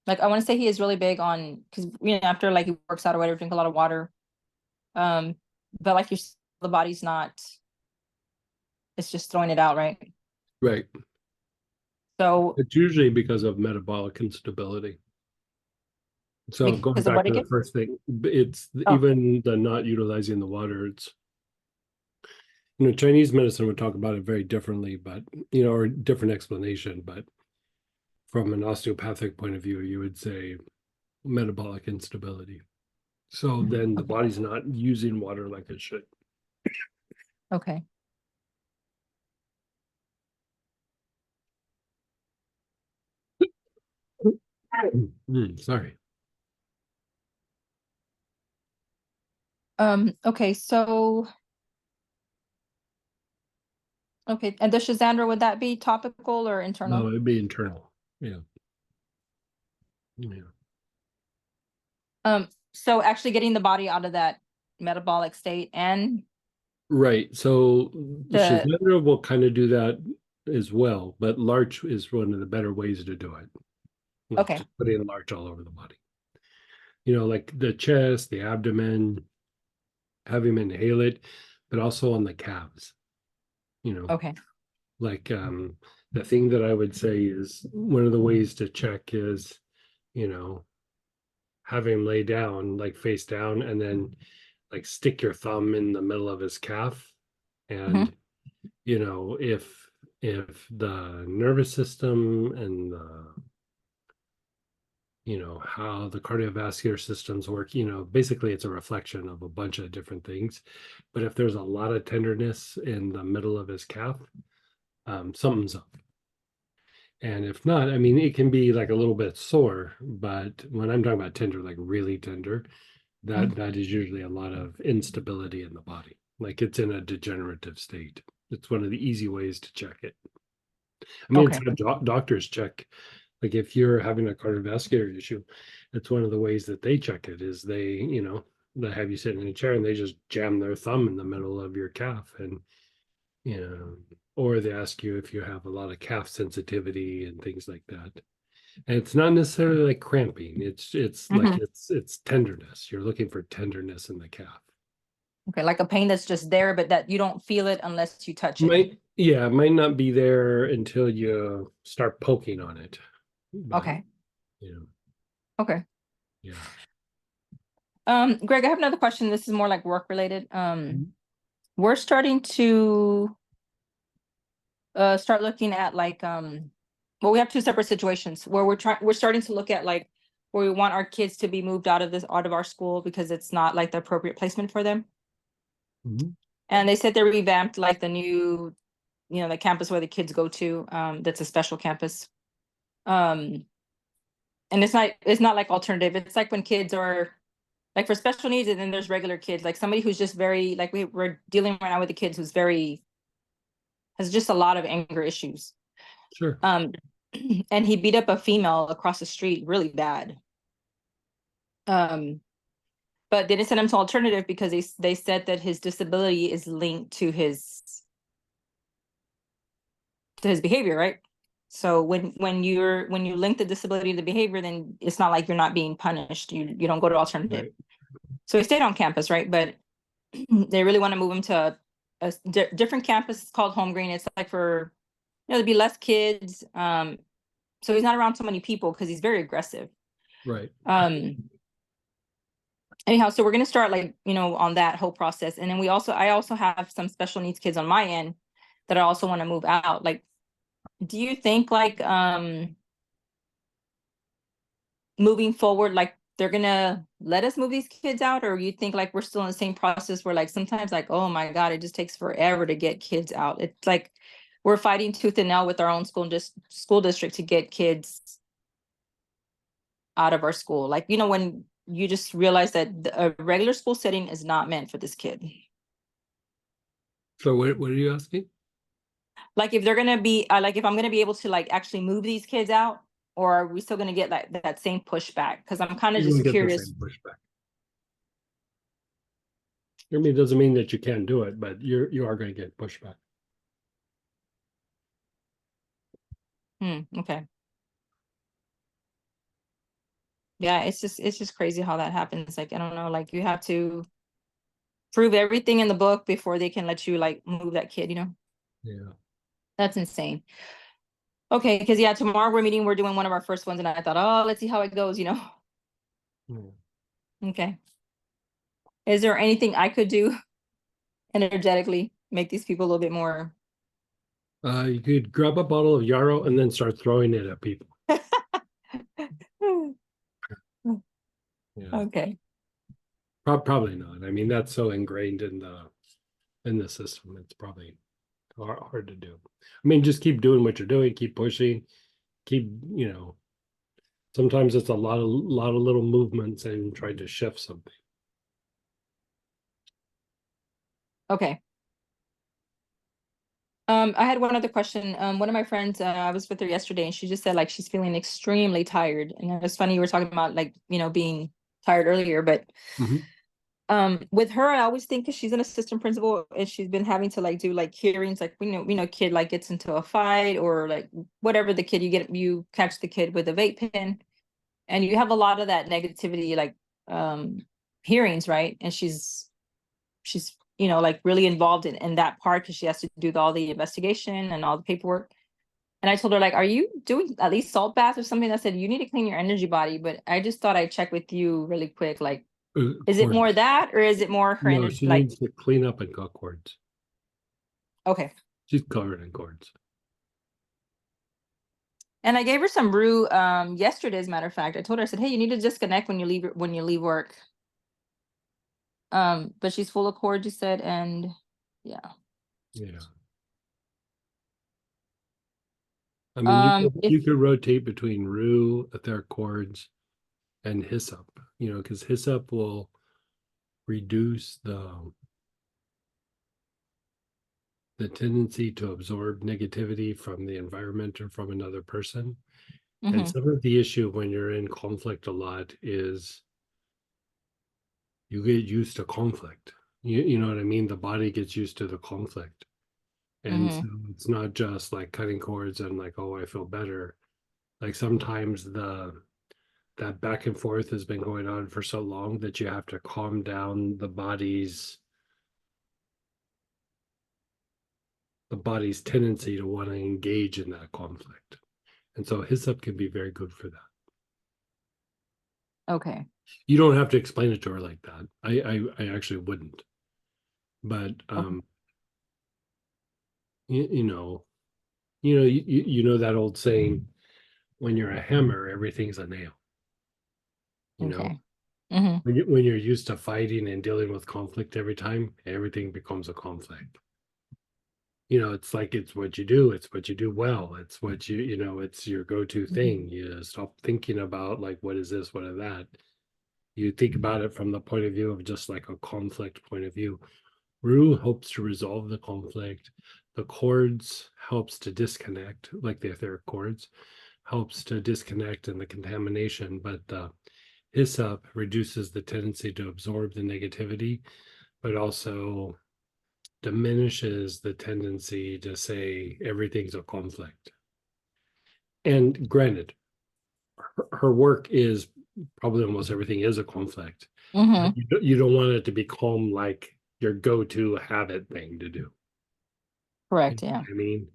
like I want to say he is really big on, because you know, after like he works out or whatever, drink a lot of water. But like the body's not, it's just throwing it out, right? Right. So It's usually because of metabolic instability. So going because of back what to the again? first thing, it's Oh. even the not utilizing the water. It's, you know, Chinese medicine would talk about it very differently, but you know, or different explanation. But from an osteopathic point of view, you would say metabolic instability. So then the body's not using water like it should. Okay. Sorry. Okay, so okay, and the Shazandra, would that be topical or No, internal? it'd be internal. Yeah. Yeah. So actually getting the body out of that metabolic state and Right. So the Shazandra will kind of do that as well, but larch is one of the better ways to do it. Like okay. just putting larch all over the body. You know, like the chest, the abdomen, have him inhale it, but also on the calves. You know, Okay. like the thing that I would say is one of the ways to check is, you know, have him lay down, like face down, and then like stick your thumb in the middle of his calf. And you know, if the nervous system and the, you know, how the cardiovascular systems work, you know, basically it's a reflection of a bunch of different things. But if there's a lot of tenderness in the middle of his calf, something's up. And if not, I mean, it can be like a little bit sore, but when I'm talking about tender, like really tender, that is usually a lot of instability in the body. Like it's in a degenerative state. It's one of the easy ways to check it. I mean, Okay. it's how doctors check. Like if you're having a cardiovascular issue, it's one of the ways that they check it is they, you know, they have you sit in a chair and they just jam their thumb in the middle of your calf, and you know, or they ask you if you have a lot of calf sensitivity and things like that. And it's not necessarily like cramping. It's like Mhm. it's tenderness. You're looking for tenderness in the calf. Okay, like a pain that's just there, but that you don't feel it unless you touch it. It might not be there until you start poking on it. But, Okay, you know, okay. yeah. Greg, I have another question. This is more like work related. Mhm. We're starting to start looking at like well, we have two separate situations where we're starting to look at like where we want our kids to be moved out of our school because it's not like the appropriate placement for them. Mhm. And they said they revamped like the new, the campus where the kids go to, that's a special campus. And it's not like alternative. It's like when kids are like for special needs, and then there's regular kids, like somebody who's just very like we're dealing right now with the kids who's has just a lot of anger issues. Sure. And he beat up a female across the street really bad. But they didn't send him to alternative because they said that his disability is linked to his behavior, right? So when you link the disability to the behavior, then it's not like you're not being punished. You don't go to alternative. Right. So he stayed on campus, right? But they really want to move him to a different campus. It's called Home Green. It's like for there'd be less kids. So he's not around so many people because he's very aggressive. Right. Anyhow, so we're gonna start like on that whole process, and then I also have some special needs kids on my end that I also want to move out. Like, do you think like moving forward, like they're gonna let us move these kids out, or you think like we're still in the same process where like sometimes like, oh my God, it just takes forever to get kids out. It's like we're fighting tooth and nail with our own school district to get kids out of our school. Like, when you just realize that a regular school setting is not meant for this kid. So what are you asking? Like if they're gonna be like if I'm gonna be able to like actually move these kids out, or are we still gonna get like that same pushback? Because I'm kind of You're gonna just get the curious. same pushback. I mean, it doesn't mean that you can't do it, but you are going to get pushback. Okay. Yeah, it's just crazy how that happens. Like, I don't know, like you have to prove everything in the book before they can let you like move that kid, Yeah. That's insane. Okay, because tomorrow we're doing one of our first ones, and I thought, oh, let's see how it goes, Yeah. Okay. Is there anything I could do energetically, make these people a little bit more? You could grab a bottle of yarrow and then start throwing it at people. Yeah. Okay. Probably not. I mean, that's so ingrained in the system. It's probably hard to do. I mean, just keep doing what you're doing, keep pushing, keep, sometimes it's a lot of little movements and trying to shift something. Okay. I had one other question. One of my friends, I was with her yesterday, and she just said like she's feeling extremely tired. And it was funny, you were talking about like, being tired earlier, but Mhm. With her, I always think because she's an assistant principal and she's been having to like do like hearings, like kid like gets into a fight or like whatever the kid you catch the kid with a vape pen, and you have a lot of that negativity like hearings, right? And she's like really involved in that part because she has to do all the investigation and all the paperwork. And I told her like, are you doing at least salt baths or something? I said you need to clean your energy body, but I just thought I'd check with you really quick, like. Is it more Cords. that, or is it more her No, energy? she Like, needs to clean up and cut cords. okay. She's covered in cords. And I gave her some rue yesterday, as a matter of fact. I told her, I said, hey, you need to disconnect when you leave work. But she's full of cords, you said, and yeah. Yeah. I mean, you could rotate between rue, etheric cords, and hyssop, because hyssop will reduce the tendency to absorb negativity from the environment or from another person. And Mhm. some of the issue when you're in conflict a lot is you get used to conflict. You know what I mean? The body gets used to the conflict. And so it's not just like cutting cords and like, oh, I feel better. Like sometimes that back and forth has been going on for so long that you have to calm down the body's tendency to want to engage in that conflict. And so hyssop can be very good for that. Okay. You don't have to explain it to her like that. I actually wouldn't. But you know, you know that old saying, when you're a hammer, everything's a nail. You know, Okay. Mm-hmm. when you're used to fighting and dealing with conflict every time, everything becomes a conflict. You know, it's like it's what you do well, it's what you know, it's your go-to thing. You stop thinking about like, what is this, what is that? You think about it from the point of view of just like a conflict point of view. Rue helps to resolve the conflict. The cords helps to disconnect, like the etheric cords, helps to disconnect and the contamination, but the hyssop reduces the tendency to absorb the negativity, but also diminishes the tendency to say everything's a conflict. And granted, her work is probably almost everything is a conflict. Mm-hmm. You don't want it to become like your go-to habit thing to do. Correct. You know Yeah. what I mean,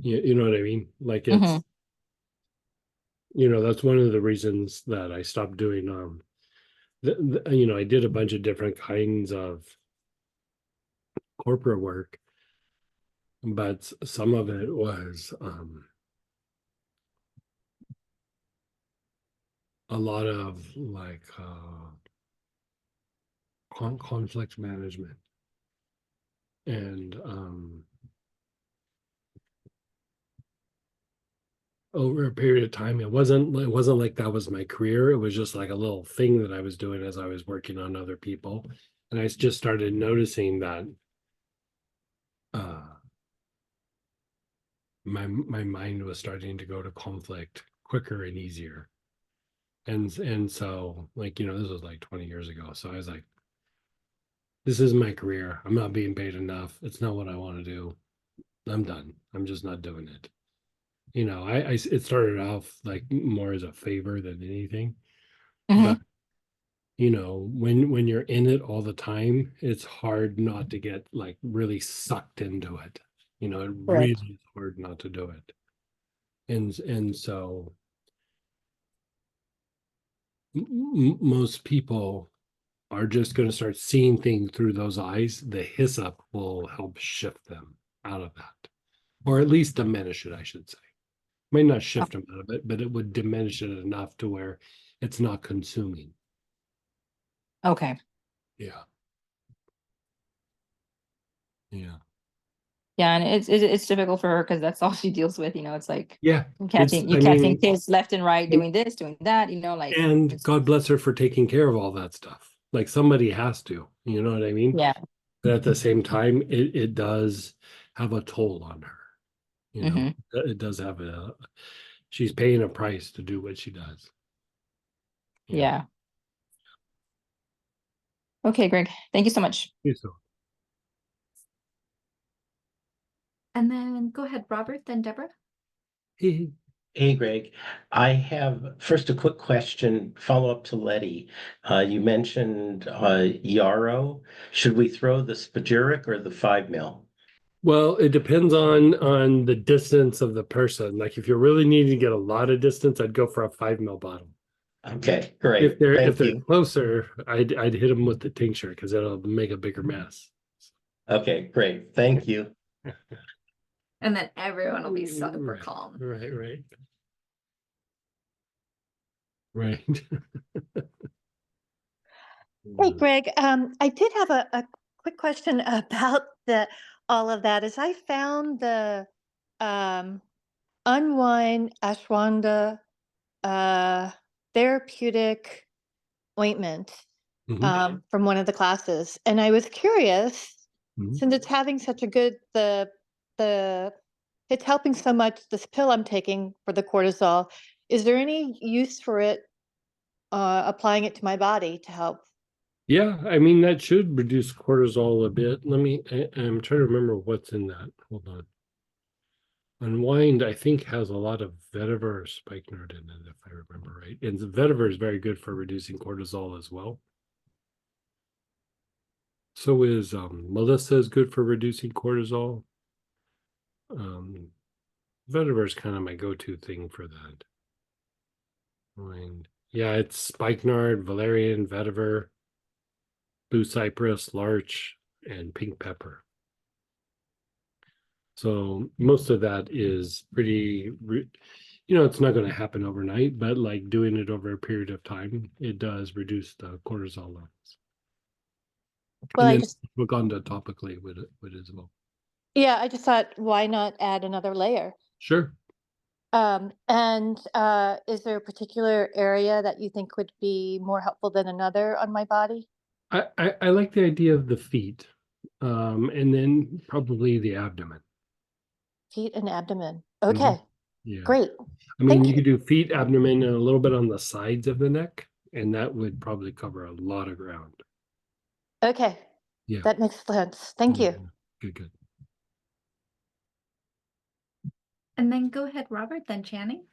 you know what I mean? Like it's, Mhm. you know, that's one of the reasons that I stopped doing, you know, I did a bunch of different kinds of corporate work, but some of it was, a lot of like, conflict management. And, over a period of time, it wasn't like that was my career. It was just like a little thing that I was doing as I was working on other people. And I just started noticing that my mind was starting to go to conflict quicker and easier. And so, like, you know, this was like 20 years ago. So I was like, this is my career. I'm not being paid enough. It's not what I want to do. I'm done. I'm just not doing it. You know, it started off like more as a favor than anything. But Mhm. you know, when you're in it all the time, it's hard not to get like really sucked into it. You know, it really Correct. is hard not to do it. And so most people are just going to start seeing things through those eyes. The hyssop will help shift them out of that, or at least diminish it, I should say. Might not shift them out of it, but it would diminish it enough to where it's not consuming. Okay. Yeah. Yeah. Yeah, and it's difficult for her because that's all she deals with. You know, it's like Yeah. catching kids left and right doing this, doing that. You know, like And God bless her for taking care of all that stuff. Like somebody has to, you know what I mean? yeah. But at the same time, it does have a toll on her. You know, Hmm. it does have she's paying a price to do what she does. You know? Yeah. Okay, Greg. Thank you so much. So, And then go ahead, Robert, then Deborah. hey, Hey, Greg. I have first a quick question, follow up to Letty. You mentioned yarrow. Should we throw the spagyric or the 5 mil? well, it depends on the distance of the person. Like if you're really needing to get a lot of distance, I'd go for a 5 ml bottle. Okay, great. If Thank they're you. closer, I'd hit them with the tincture because it'll make a bigger mess. Okay, great. Thank you. And then everyone will be super Right, calm. right. Right. Hey, Greg, I did have a quick question about all of that. As I found the unwind ashwanda therapeutic ointment Mhm. from one of the classes, and I was curious, Mhm. since it's having such a good the it's helping so much. This pill I'm taking for the cortisol, is there any use for it applying it to my body to help Yeah, I mean, that should reduce cortisol a bit. I'm trying to remember what's in that. Hold on. Unwind, I think, has a lot of vetiver or spikenard in it, if I remember right. And the vetiver is very good for reducing cortisol as well. So is Melissa is good for reducing cortisol. Vetiver is kind of my go-to thing for that. Unwind. Yeah, it's spikenard, valerian, vetiver, blue cypress, larch, and pink pepper. So most of that is pretty, it's not going to happen overnight, but like doing it over a period of time, it does reduce the cortisol levels. Well, And I then just, ashwagandha topically would as well. yeah, I just thought, why not add another layer? Sure. And is there a particular area that you think would be more helpful than another on my body? I like the idea of the feet, and then probably the abdomen. Feet and abdomen. Mhm. Okay, Yeah. great. I mean, Thank you you. could do feet, abdomen, and a little bit on the sides of the neck, and that would probably cover a lot of ground. Okay, Yeah. that makes sense. Thank Yeah, you. yeah. Good. And then go ahead, Robert, then Channing.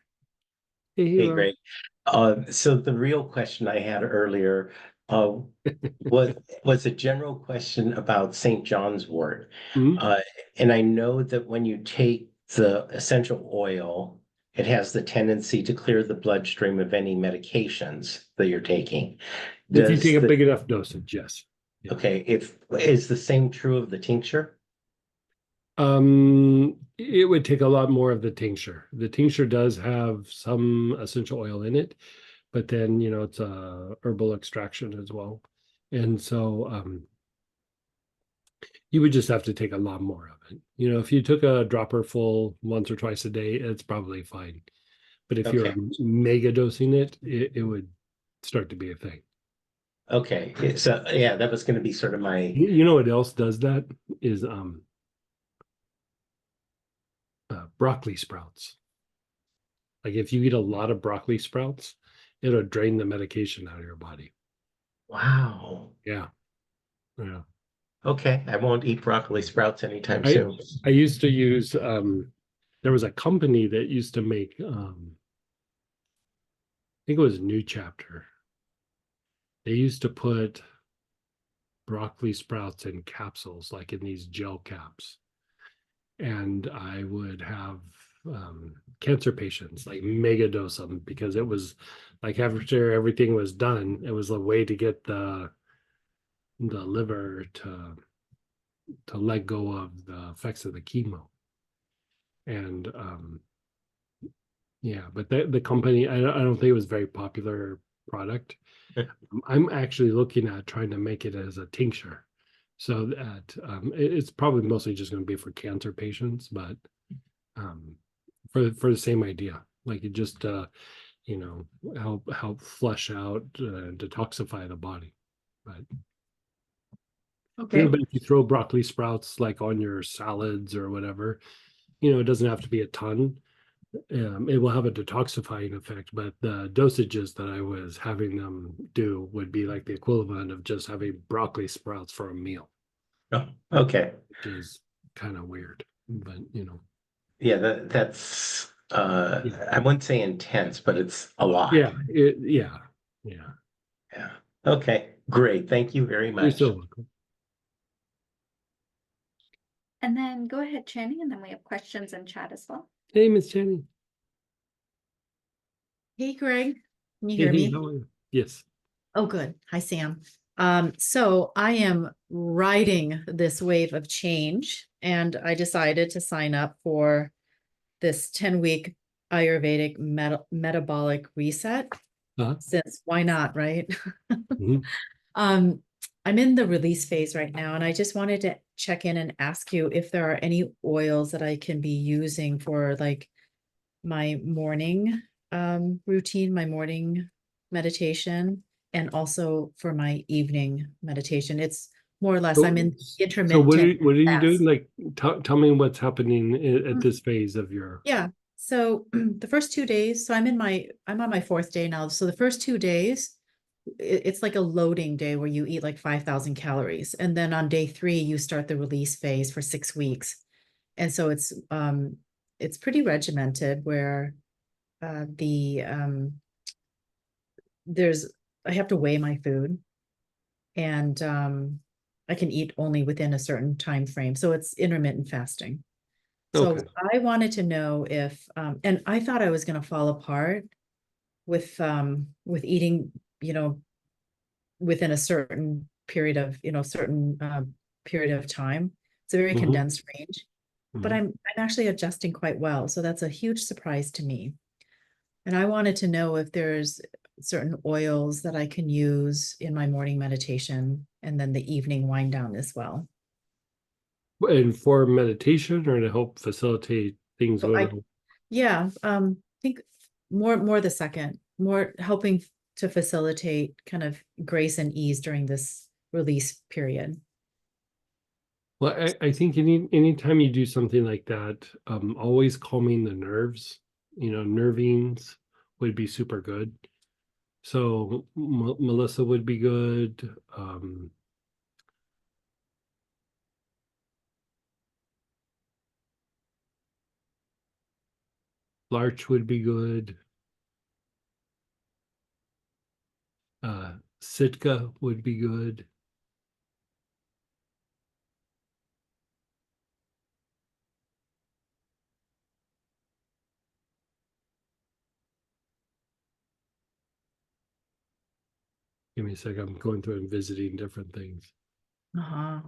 Hey, Hey, Rob. Greg. So the real question I had earlier uh, was a general question about St. John's wort. Mhm. And I know that when you take the essential oil, it has the tendency to clear the bloodstream of any medications that you're taking. If you take a Does big enough dosage, yes. Yeah. okay, is the same true of the tincture? It would take a lot more of the tincture. The tincture does have some essential oil in it, but then, it's a herbal extraction as well. And so, you would just have to take a lot more of it. If you took a dropper full once or twice a day, it's probably fine. But if you're Okay. mega dosing it, it would start to be a thing. Okay. So yeah, that was going to be sort of my You know what else does that is broccoli sprouts. Like if you eat a lot of broccoli sprouts, it'll drain the medication out of your body. wow. Yeah. Yeah. Okay, I won't eat broccoli sprouts anytime I soon. I used to use there was a company that used to make I think it was New Chapter. They used to put broccoli sprouts in capsules, like in these gel caps. And I would have cancer patients like mega dose them because it was like after everything was done, it was a way to get the liver to let go of the effects of the chemo. And yeah, but the company, I don't think it was a very popular product. I'm actually looking at trying to make it as a tincture, so that it's probably mostly just going to be for cancer patients, but for the same idea, like it just help flush out, detoxify the body. But Okay. but if you throw broccoli sprouts like on your salads or whatever, it doesn't have to be a ton. It will have a detoxifying effect, but the dosages that I was having them do would be like the equivalent of just having broccoli sprouts for a meal, Oh, okay. which is kind of weird, but Yeah, that's yeah, I wouldn't say intense, but it's a lot. yeah, yeah. Yeah. Okay, great. Thank you very You're much. so welcome. And then go ahead, Channing, and then we have questions in chat as well. Hey, Miss Jenny. Hey, Greg, can you Hey, hear hey, me? how are you? Yes. Oh, good. Hi, Sam. So I am riding this wave of change, and I decided to sign up for this 10-week Ayurvedic metabolic reset. Uh-huh. Since why not, right? Mhm. I'm in the release phase right now, and I just wanted to check in and ask you if there are any oils that I can be using for like my morning routine, my morning meditation, and also for my evening meditation. It's more or less I'm in So intermittent what are you doing? fast. Like, tell me what's happening at this phase of your. Yeah. So the first 2 days, so I'm on my fourth day now. So the first 2 days, it's like a loading day where you eat like 5,000 calories. And then on day 3, you start the release phase for 6 weeks. And so it's pretty regimented where there's, I have to weigh my food, and I can eat only within a certain time frame. So it's intermittent fasting. So Okay. I wanted to know if, and I thought I was going to fall apart with eating, within a certain period of, certain period of time. It's a very Mhm. condensed range, but Mhm. I'm actually adjusting quite well. So that's a huge surprise to me. And I wanted to know if there's certain oils that I can use in my morning meditation and then the evening wind down as well. And for meditation or to help facilitate things So going? yeah, I think more the second, more helping to facilitate kind of grace and ease during this release period. Well, I think anytime you do something like that, always calming the nerves, nervines would be super good. So Melissa would be good. Larch would be good. Sitka would be good. Give me a second. I'm going through and visiting different things. Uh-huh.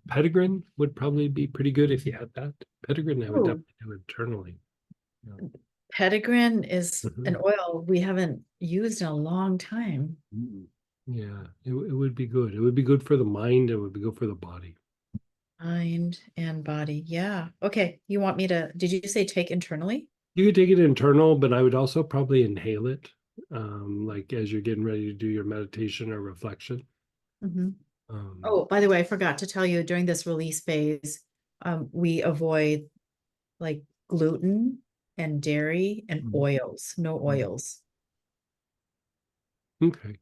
Petitgrain would probably be pretty good if you had that. Petitgrain I would Ooh. definitely do internally. Yeah. Petitgrain is an Mhm. oil we haven't used in a long time. Yeah, it would be good. It would be good for the mind. It would be good for the body. Mind and body. Yeah. Okay. You want me to, did you say take internally? You could take it internal, but I would also probably inhale it, like as you're getting ready to do your meditation or reflection. Mhm. Um, Oh, by the way, I forgot to tell you during this release phase, we avoid like gluten and dairy and Mhm. oils, no oils. okay.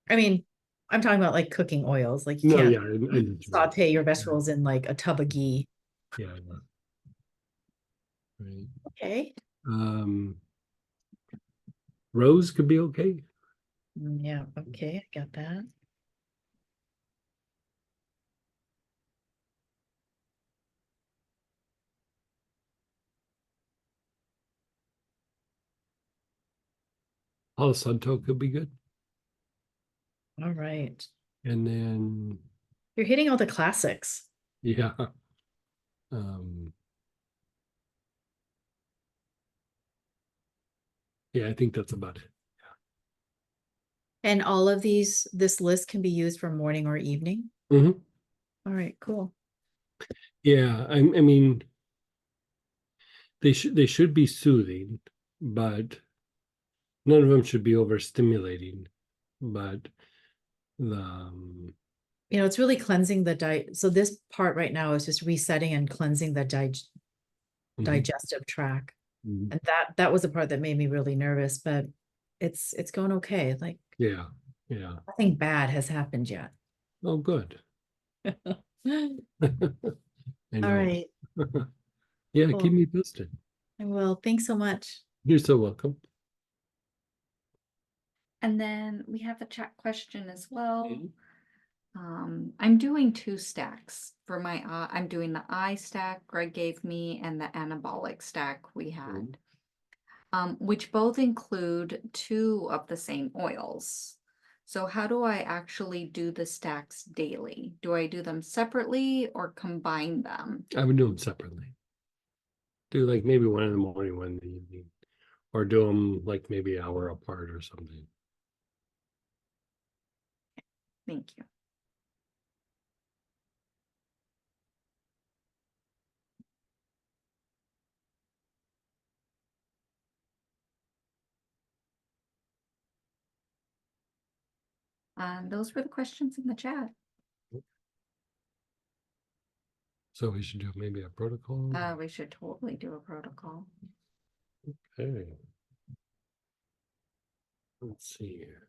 I mean, I'm talking about like cooking oils, like you No, can't yeah, I know what you mean. saute your vegetables in like a tub of ghee. Yeah, yeah. Right. Okay. Um, Rose could be okay. Yeah, okay, I got that. Palo Santo could be good. All right. And then, You're hitting all the classics. yeah. Um, yeah, I think that's about it. And all of these, this list can be used for morning or evening. Mhm. All right, cool. Yeah, I mean, they should be soothing, but none of them should be overstimulating. But the It's really cleansing the diet. So this part right now is just resetting and cleansing the Mhm. digestive tract. Mhm. And that was the part that made me really nervous, but it's going okay. Like Yeah, yeah. nothing bad has happened yet. Oh, good. All I know. right. Yeah, Cool. keep me posted. Well, thanks so much. You're so welcome. And then we have a chat question as well. Mhm. I'm doing 2 stacks for my I'm doing the eye stack Greg gave me and the anabolic stack we had. Which both include 2 of the same oils. So how do I actually do the stacks daily? Do I do them separately or combine them? I would do them separately. Do like maybe one in the morning, one in the evening, or do them like maybe an hour apart or something. Thank you. Those were the questions in the chat. So we should do maybe a protocol. We should totally do a protocol. Okay. Let's see here.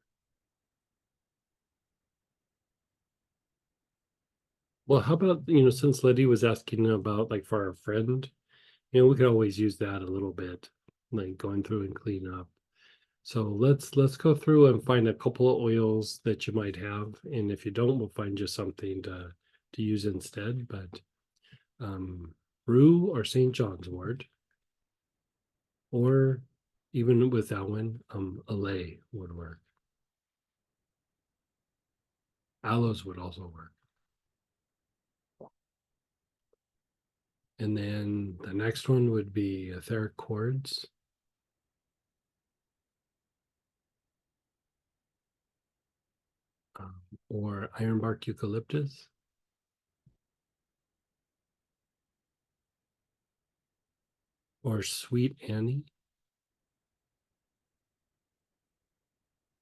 Well, how about, since Letty was asking about like for our friend, we could always use that a little bit, like going through and clean up. So let's go through and find a couple of oils that you might have, and if you don't, we'll find you something to use instead. But rue or St. John's wort, or even with that one, allay would work. Aloes would also work. And then the next one would be etheric quartz. Or ironbark eucalyptus. Or sweet Annie.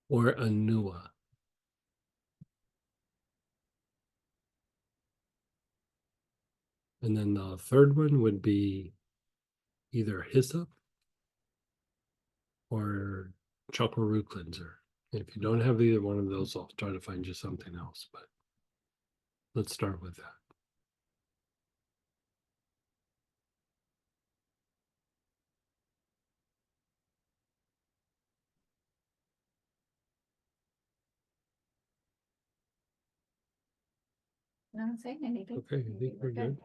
Or Anua. And then the third one would be either hyssop or chakra root cleanser. If you don't have either one of those, I'll try to find you something else, but let's start with that. Not saying anything. Okay, I think we're good.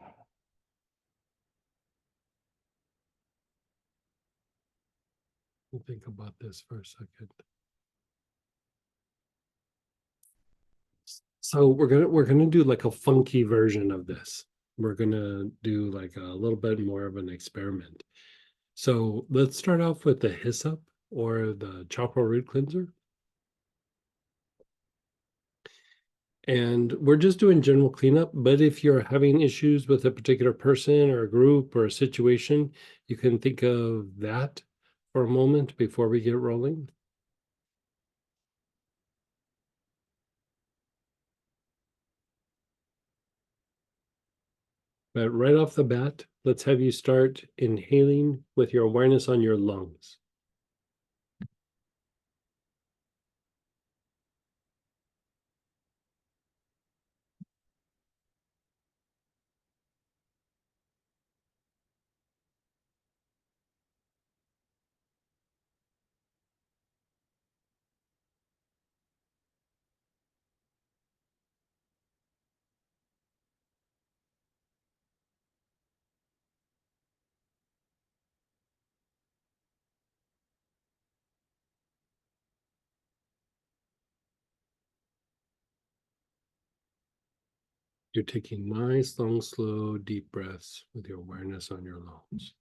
We'll think about this for a second. So we're gonna do like a funky version of this. We're gonna do like a little bit more of an experiment. So let's start off with the hyssop or the chakra root cleanser. And we're just doing general cleanup, but if you're having issues with a particular person or a group or a situation, you can think of that for a moment before we get rolling. But right off the bat, let's have you start inhaling with your awareness on your lungs. You're taking nice, long, slow, deep breaths with your awareness on your lungs.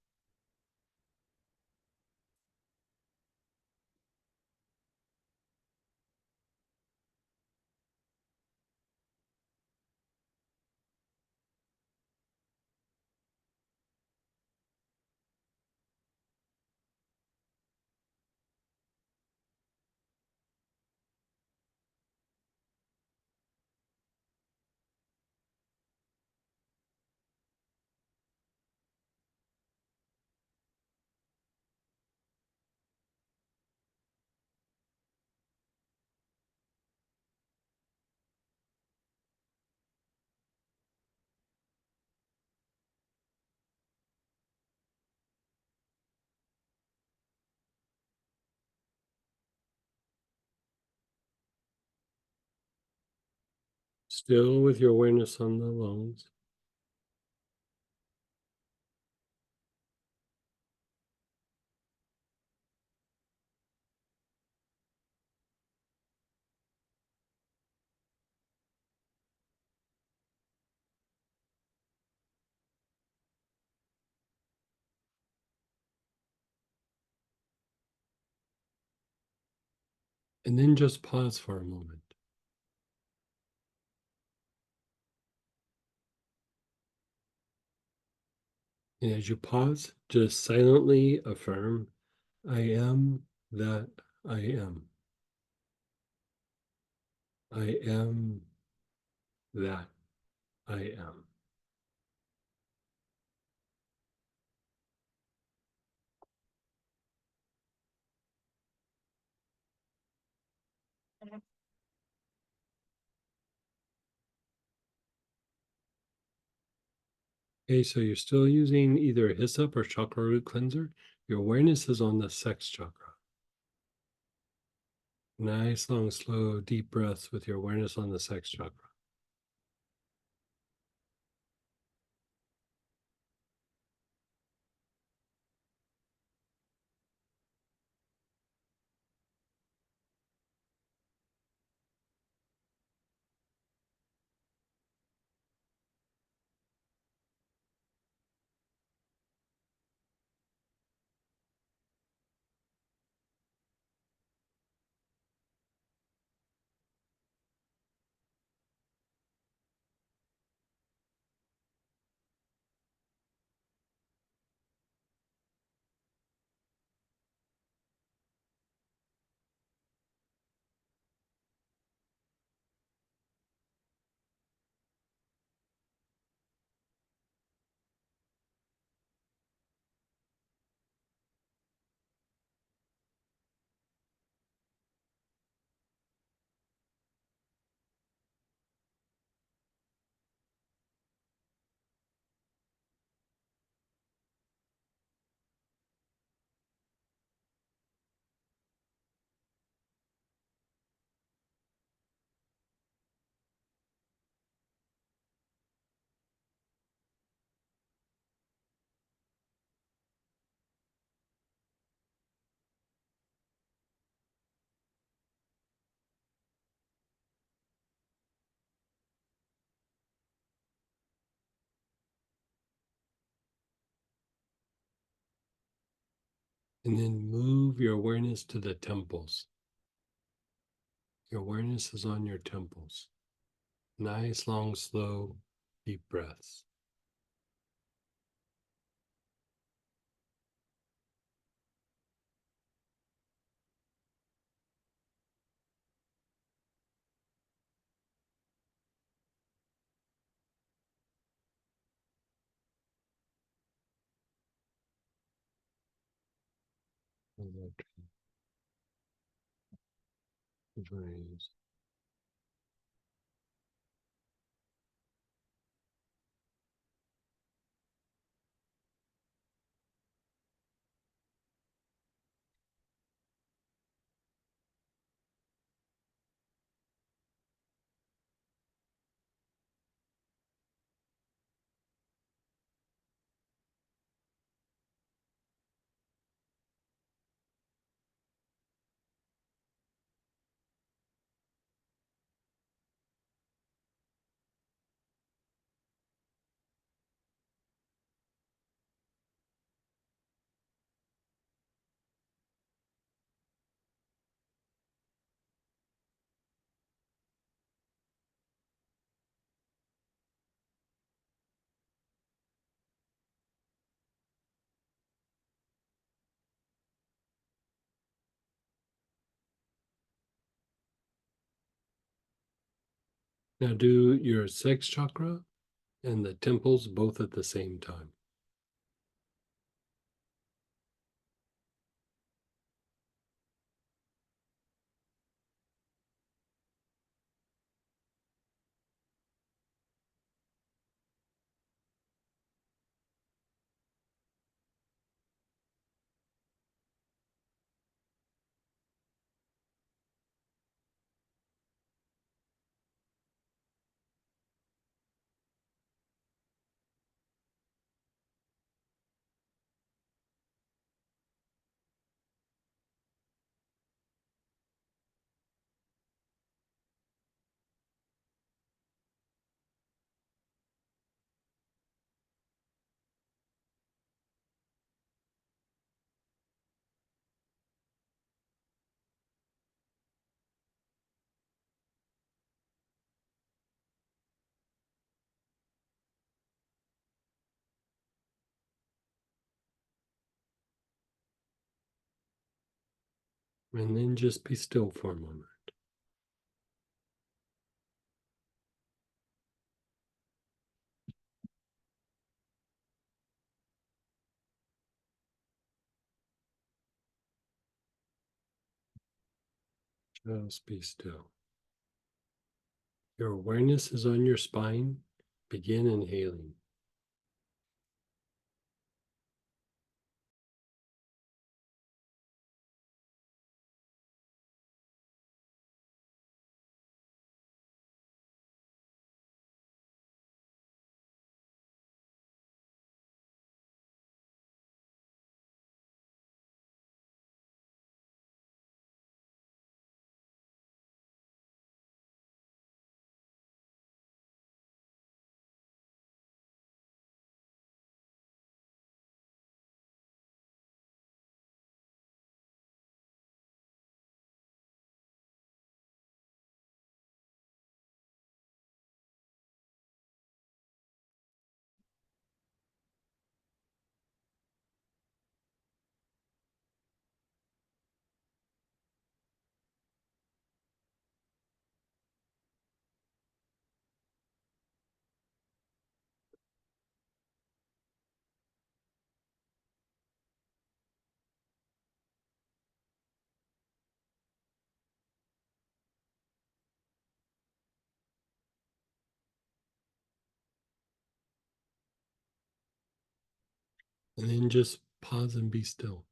Still with your awareness on the lungs. And then just pause for a moment. And as you pause, just silently affirm, I am that I am. I am that I am. Okay, so you're still using either a hyssop or chakra root cleanser. Your awareness is on the sex chakra. Nice, long, slow, deep breaths with your awareness on the sex chakra. And then move your awareness to the temples. Your awareness is on your temples. Nice, long, slow, deep breaths. Now do your sex chakra and the temples both at the same time. And then just be still for a moment. Just be still. Your awareness is on your spine. Begin inhaling. And then just pause and be still.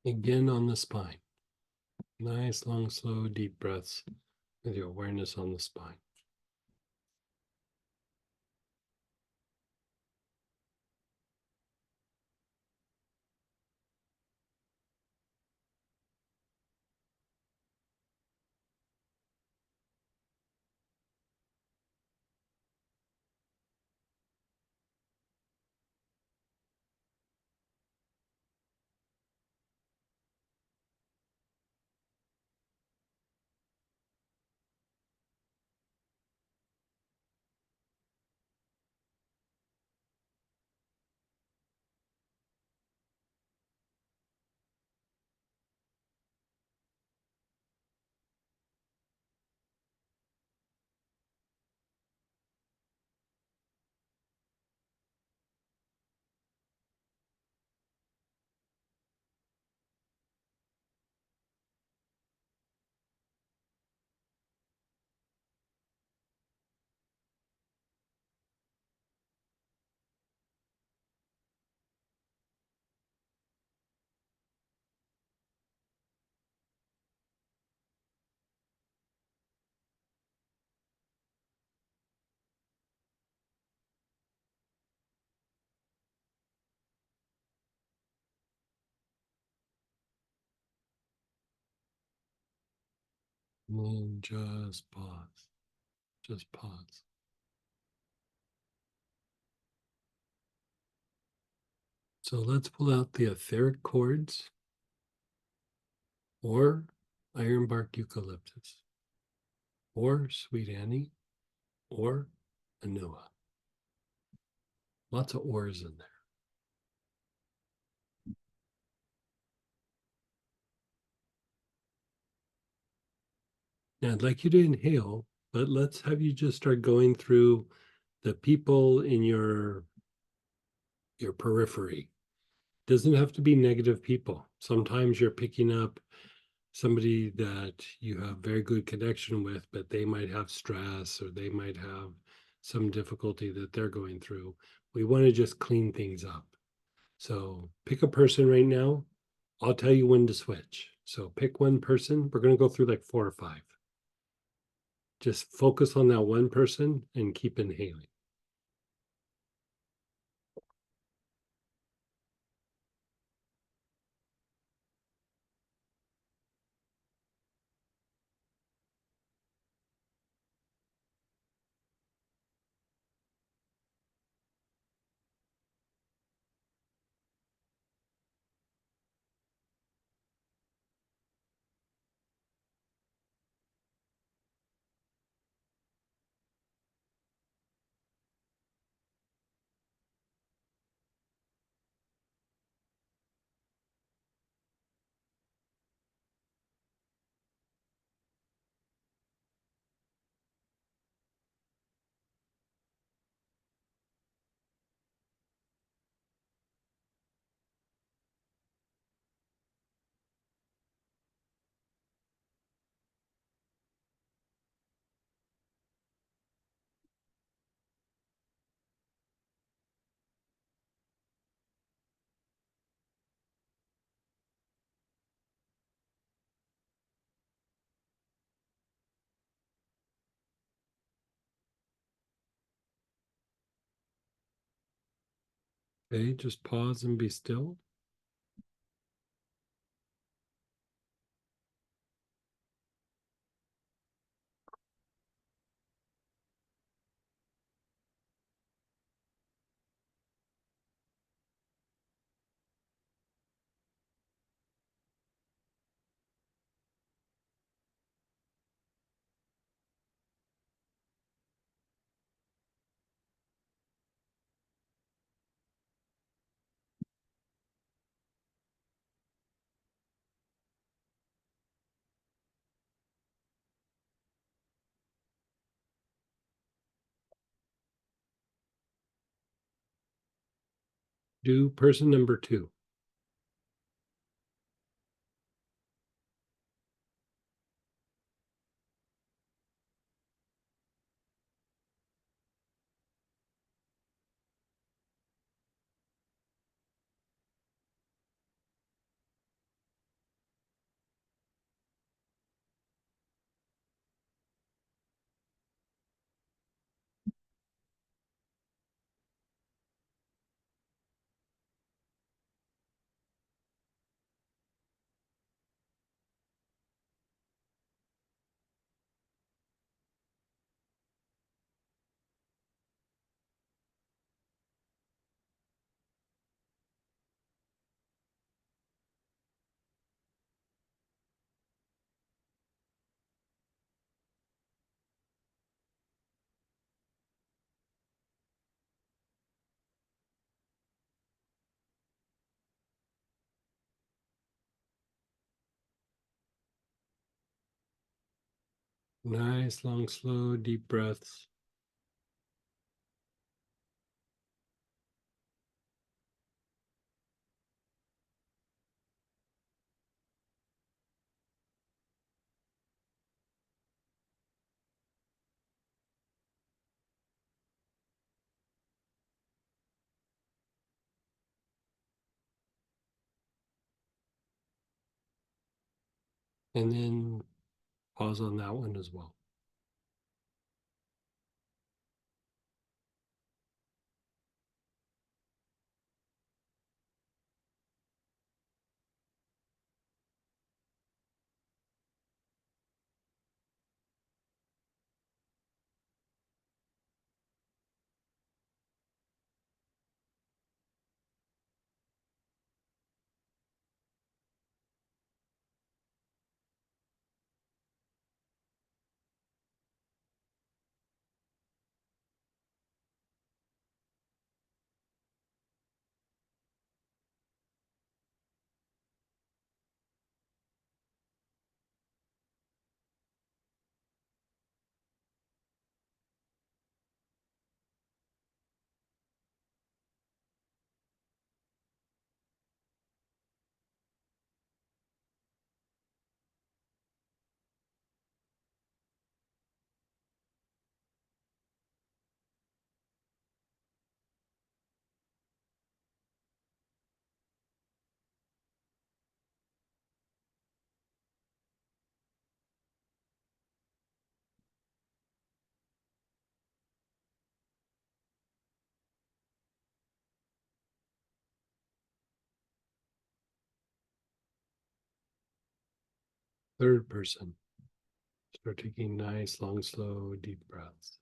Again on the spine. Nice, long, slow, deep breaths with your awareness on the spine. And then just pause. Just pause. So let's pull out the etheric chords or ironbark eucalyptus or sweet Annie or Anua. Lots of ors in there. Now I'd like you to inhale, but let's have you just start going through the people in your periphery. Doesn't have to be negative people. Sometimes you're picking up somebody that you have very good connection with, but they might have stress or they might have some difficulty that they're going through. We want to just clean things up. So pick a person right now. I'll tell you when to switch. So pick one person. We're going to go through like 4 or 5. Just focus on that one person and keep inhaling. Okay, just pause and be still. Do person number 2. Nice, long, slow, deep breaths. And then pause on that one as well. Third person. Start taking nice, long, slow, deep breaths.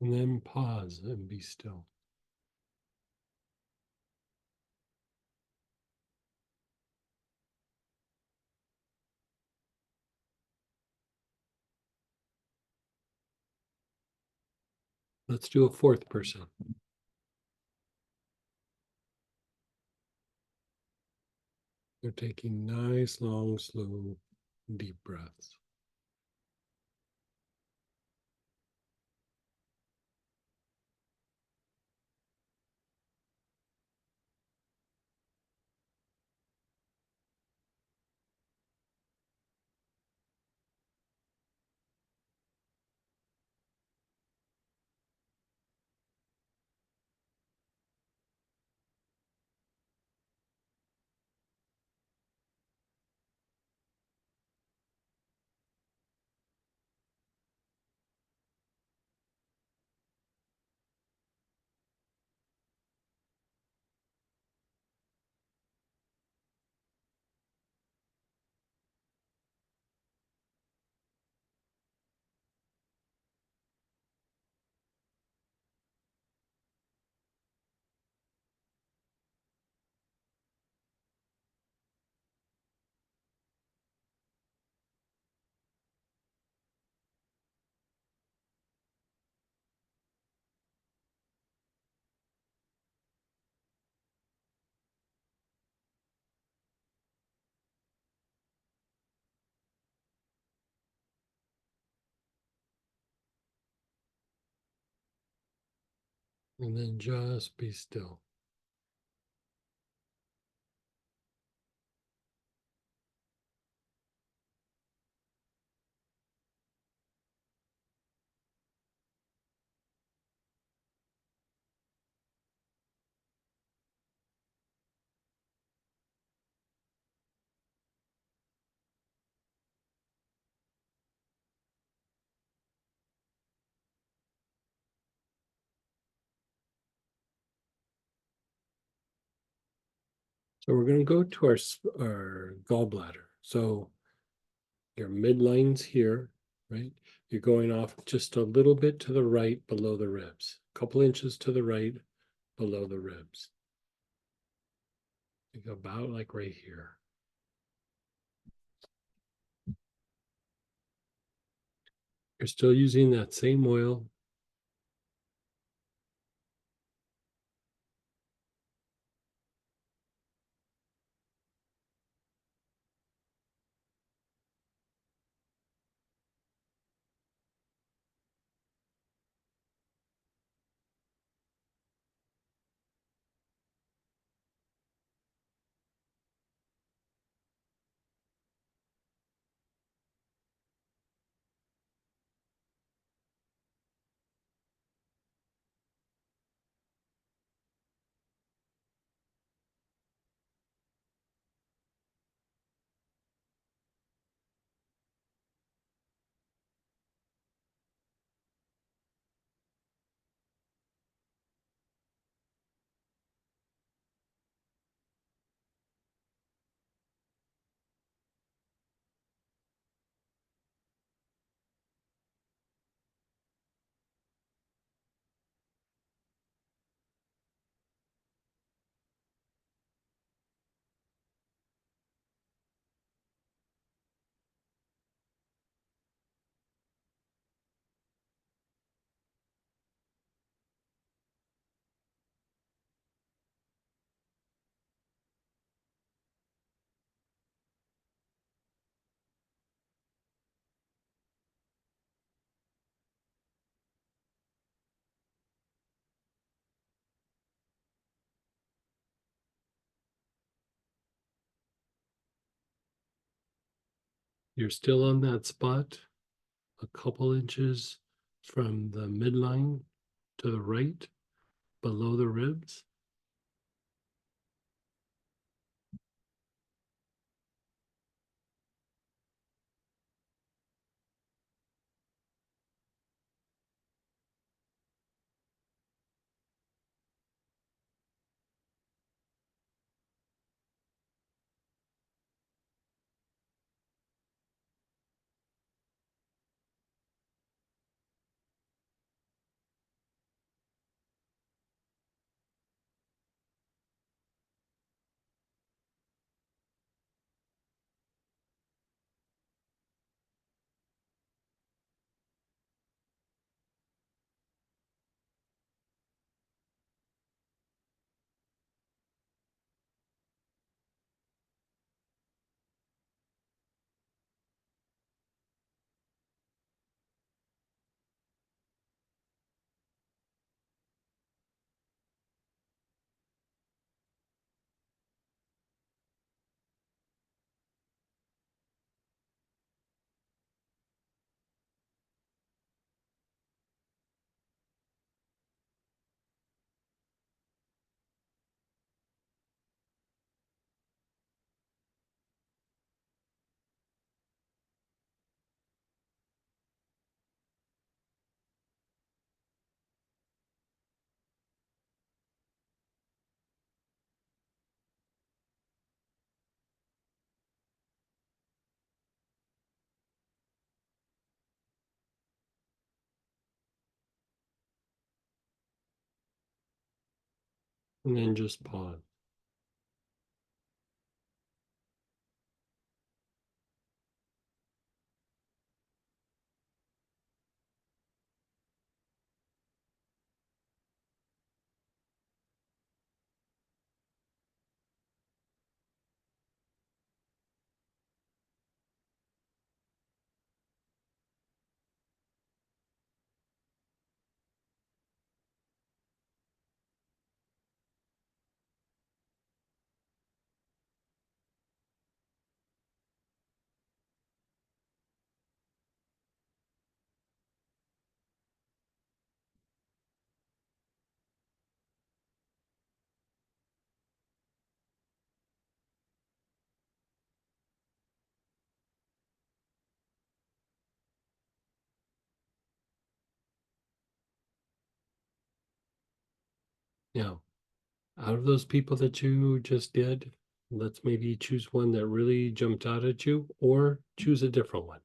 And then pause and be still. Let's do a fourth person. They're taking nice, long, slow, deep breaths. And then just be still. So we're going to go to our gallbladder. So your midline's here, right? You're going off just a little bit to the right below the ribs, a couple inches to the right below the ribs. You go about like right here. You're still using that same oil. You're still on that spot, a couple inches from the midline to the right below the ribs. And then just pause. Now, out of those people that you just did, let's maybe choose one that really jumped out at you, or choose a different one.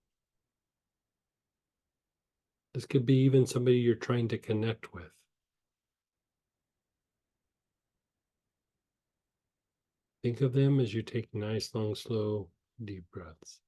This could be even somebody you're trying to connect with. Think of them as you take nice, long, slow, deep breaths.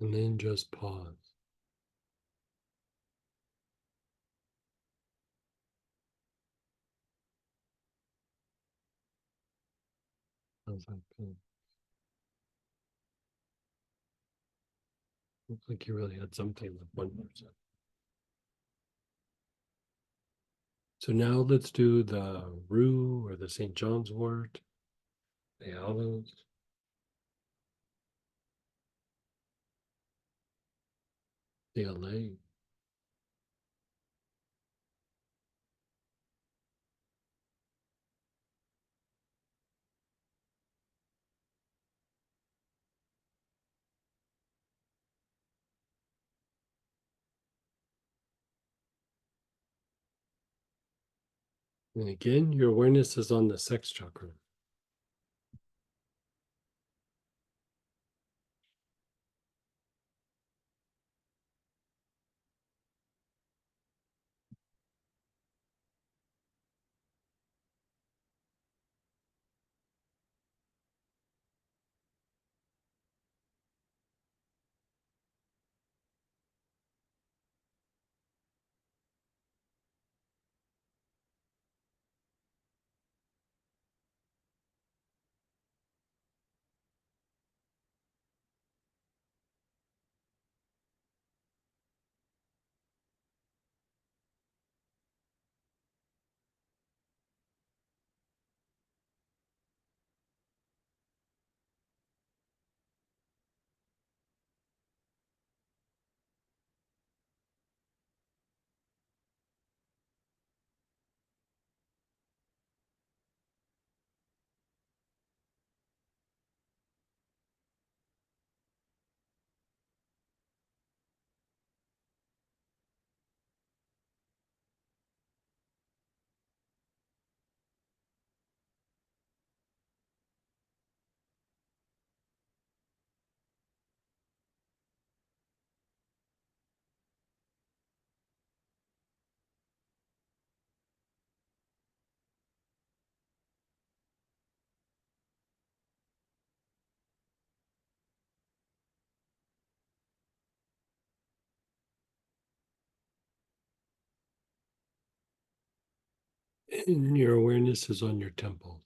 And then just pause. How's that feel? Looks like you really had something with 1%. So now let's do the rue or the St. John's wort, the aloes, the allay, and again, your awareness is on the sex chakra. And your awareness is on your temples.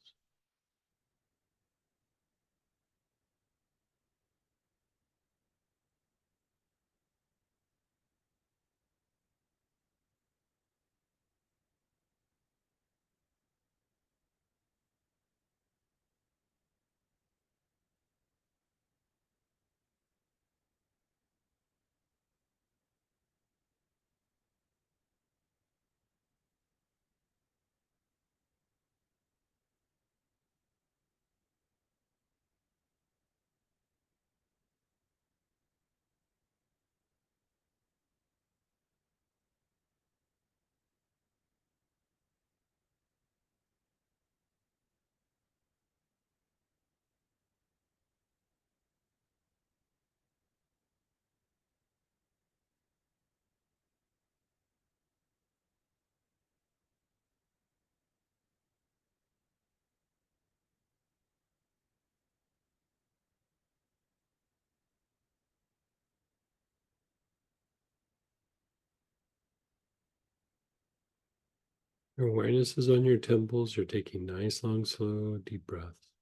Your awareness is on your temples. You're taking nice, long, slow, deep breaths.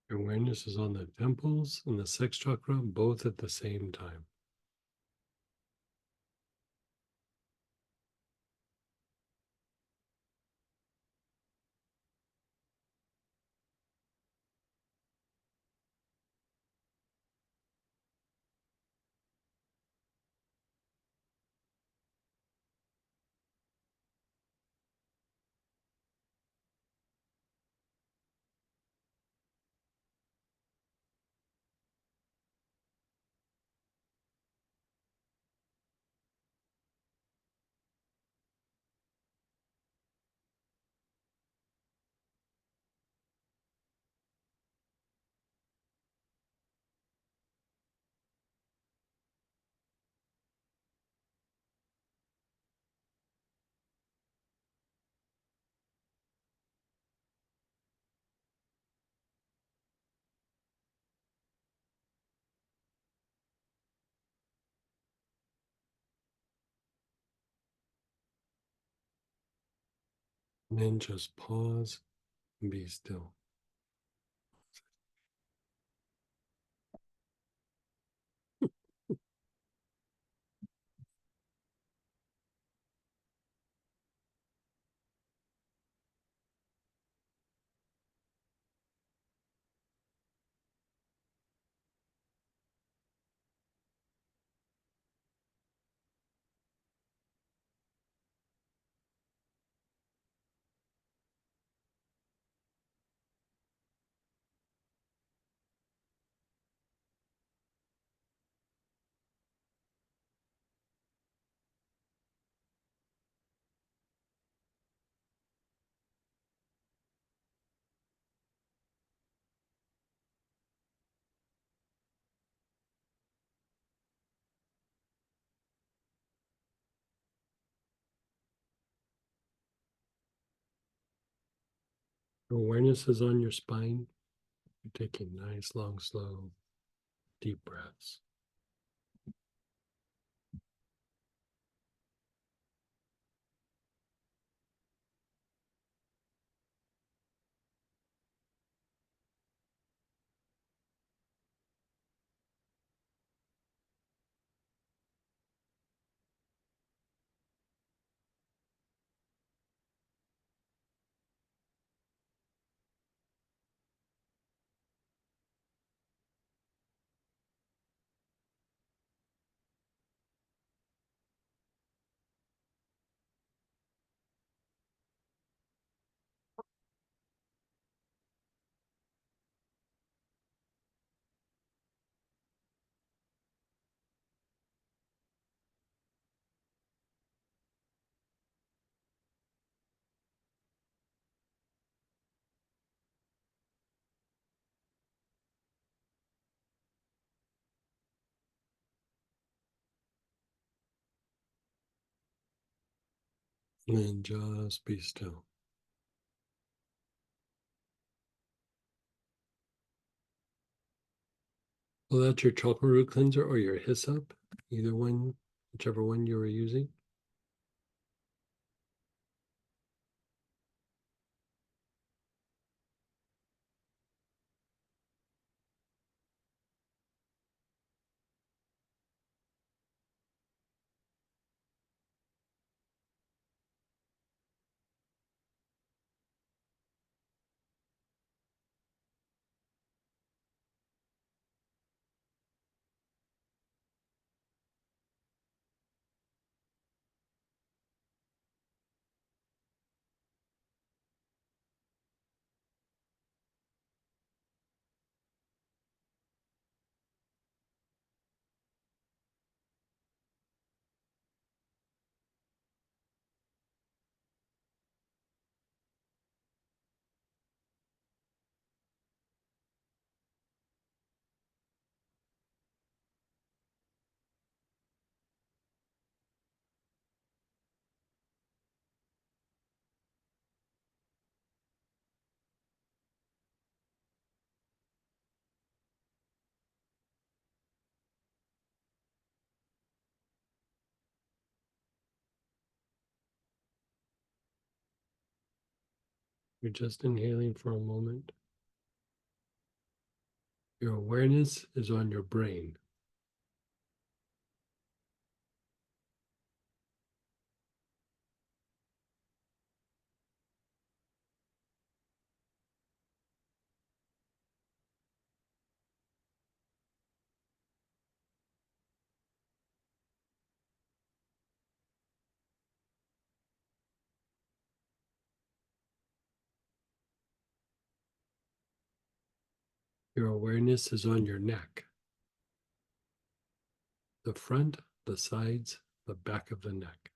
Your awareness is on the temples and the sex chakra, both at the same time. And then just pause and be still. Your awareness is on your spine. You're taking nice, long, slow, deep breaths. And just be still. Well, that's your chakra root cleanser or your hyssop, either one, whichever one you were using. You're just inhaling for a moment. Your awareness is on your brain. Your awareness is on your neck, the front, the sides, the back of the neck.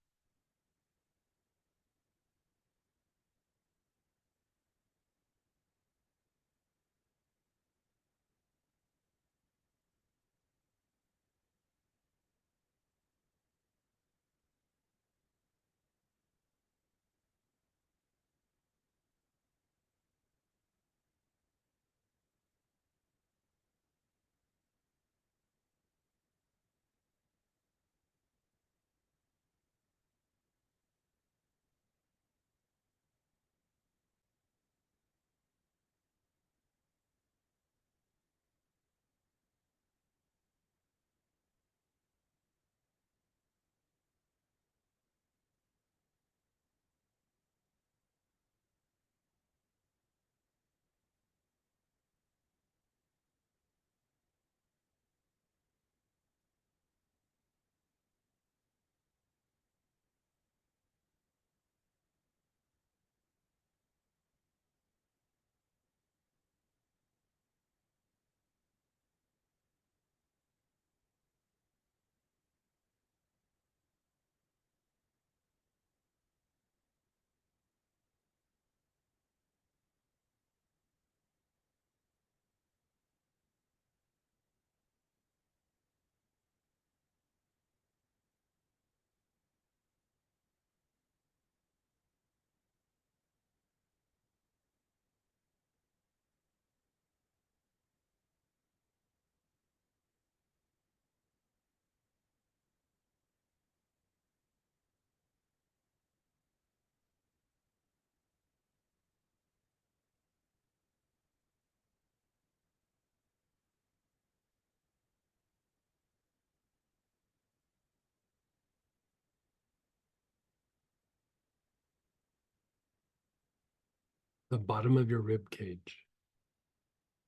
The bottom of your rib cage.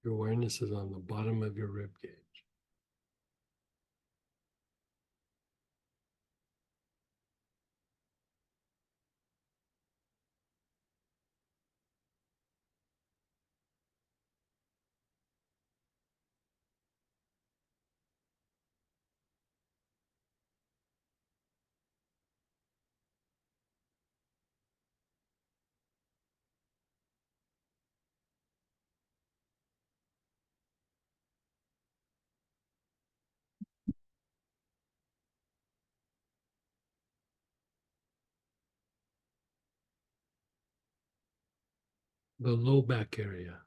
Your awareness is on the bottom of your rib cage. The low back area.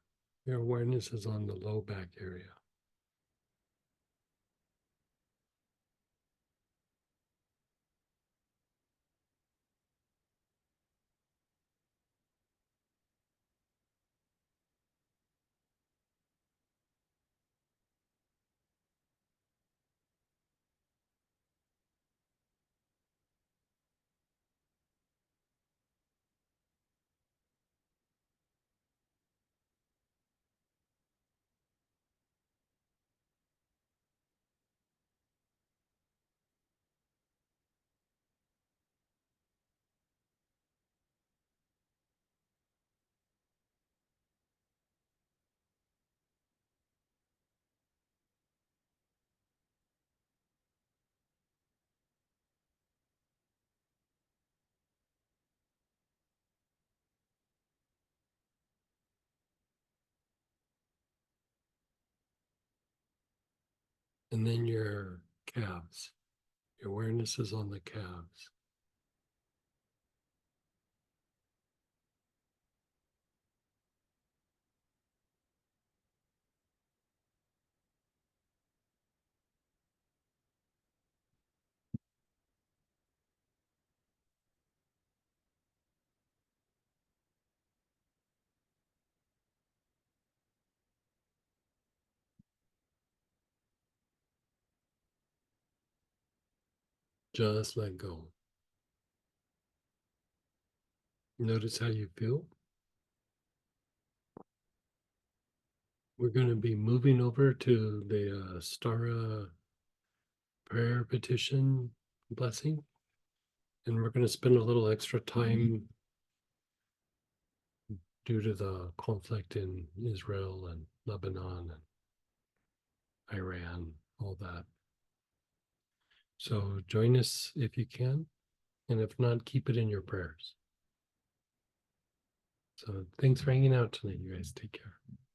Your awareness is on the low back area. And then your calves. Your awareness is on the calves. Just let go. Notice how you feel. We're going to be moving over to the Stara prayer petition blessing. And we're going to spend a little extra time due to the conflict in Israel and Lebanon and Iran, all that. So join us if you can. And if not, keep it in your prayers. So thanks for hanging out tonight, you guys. Take care.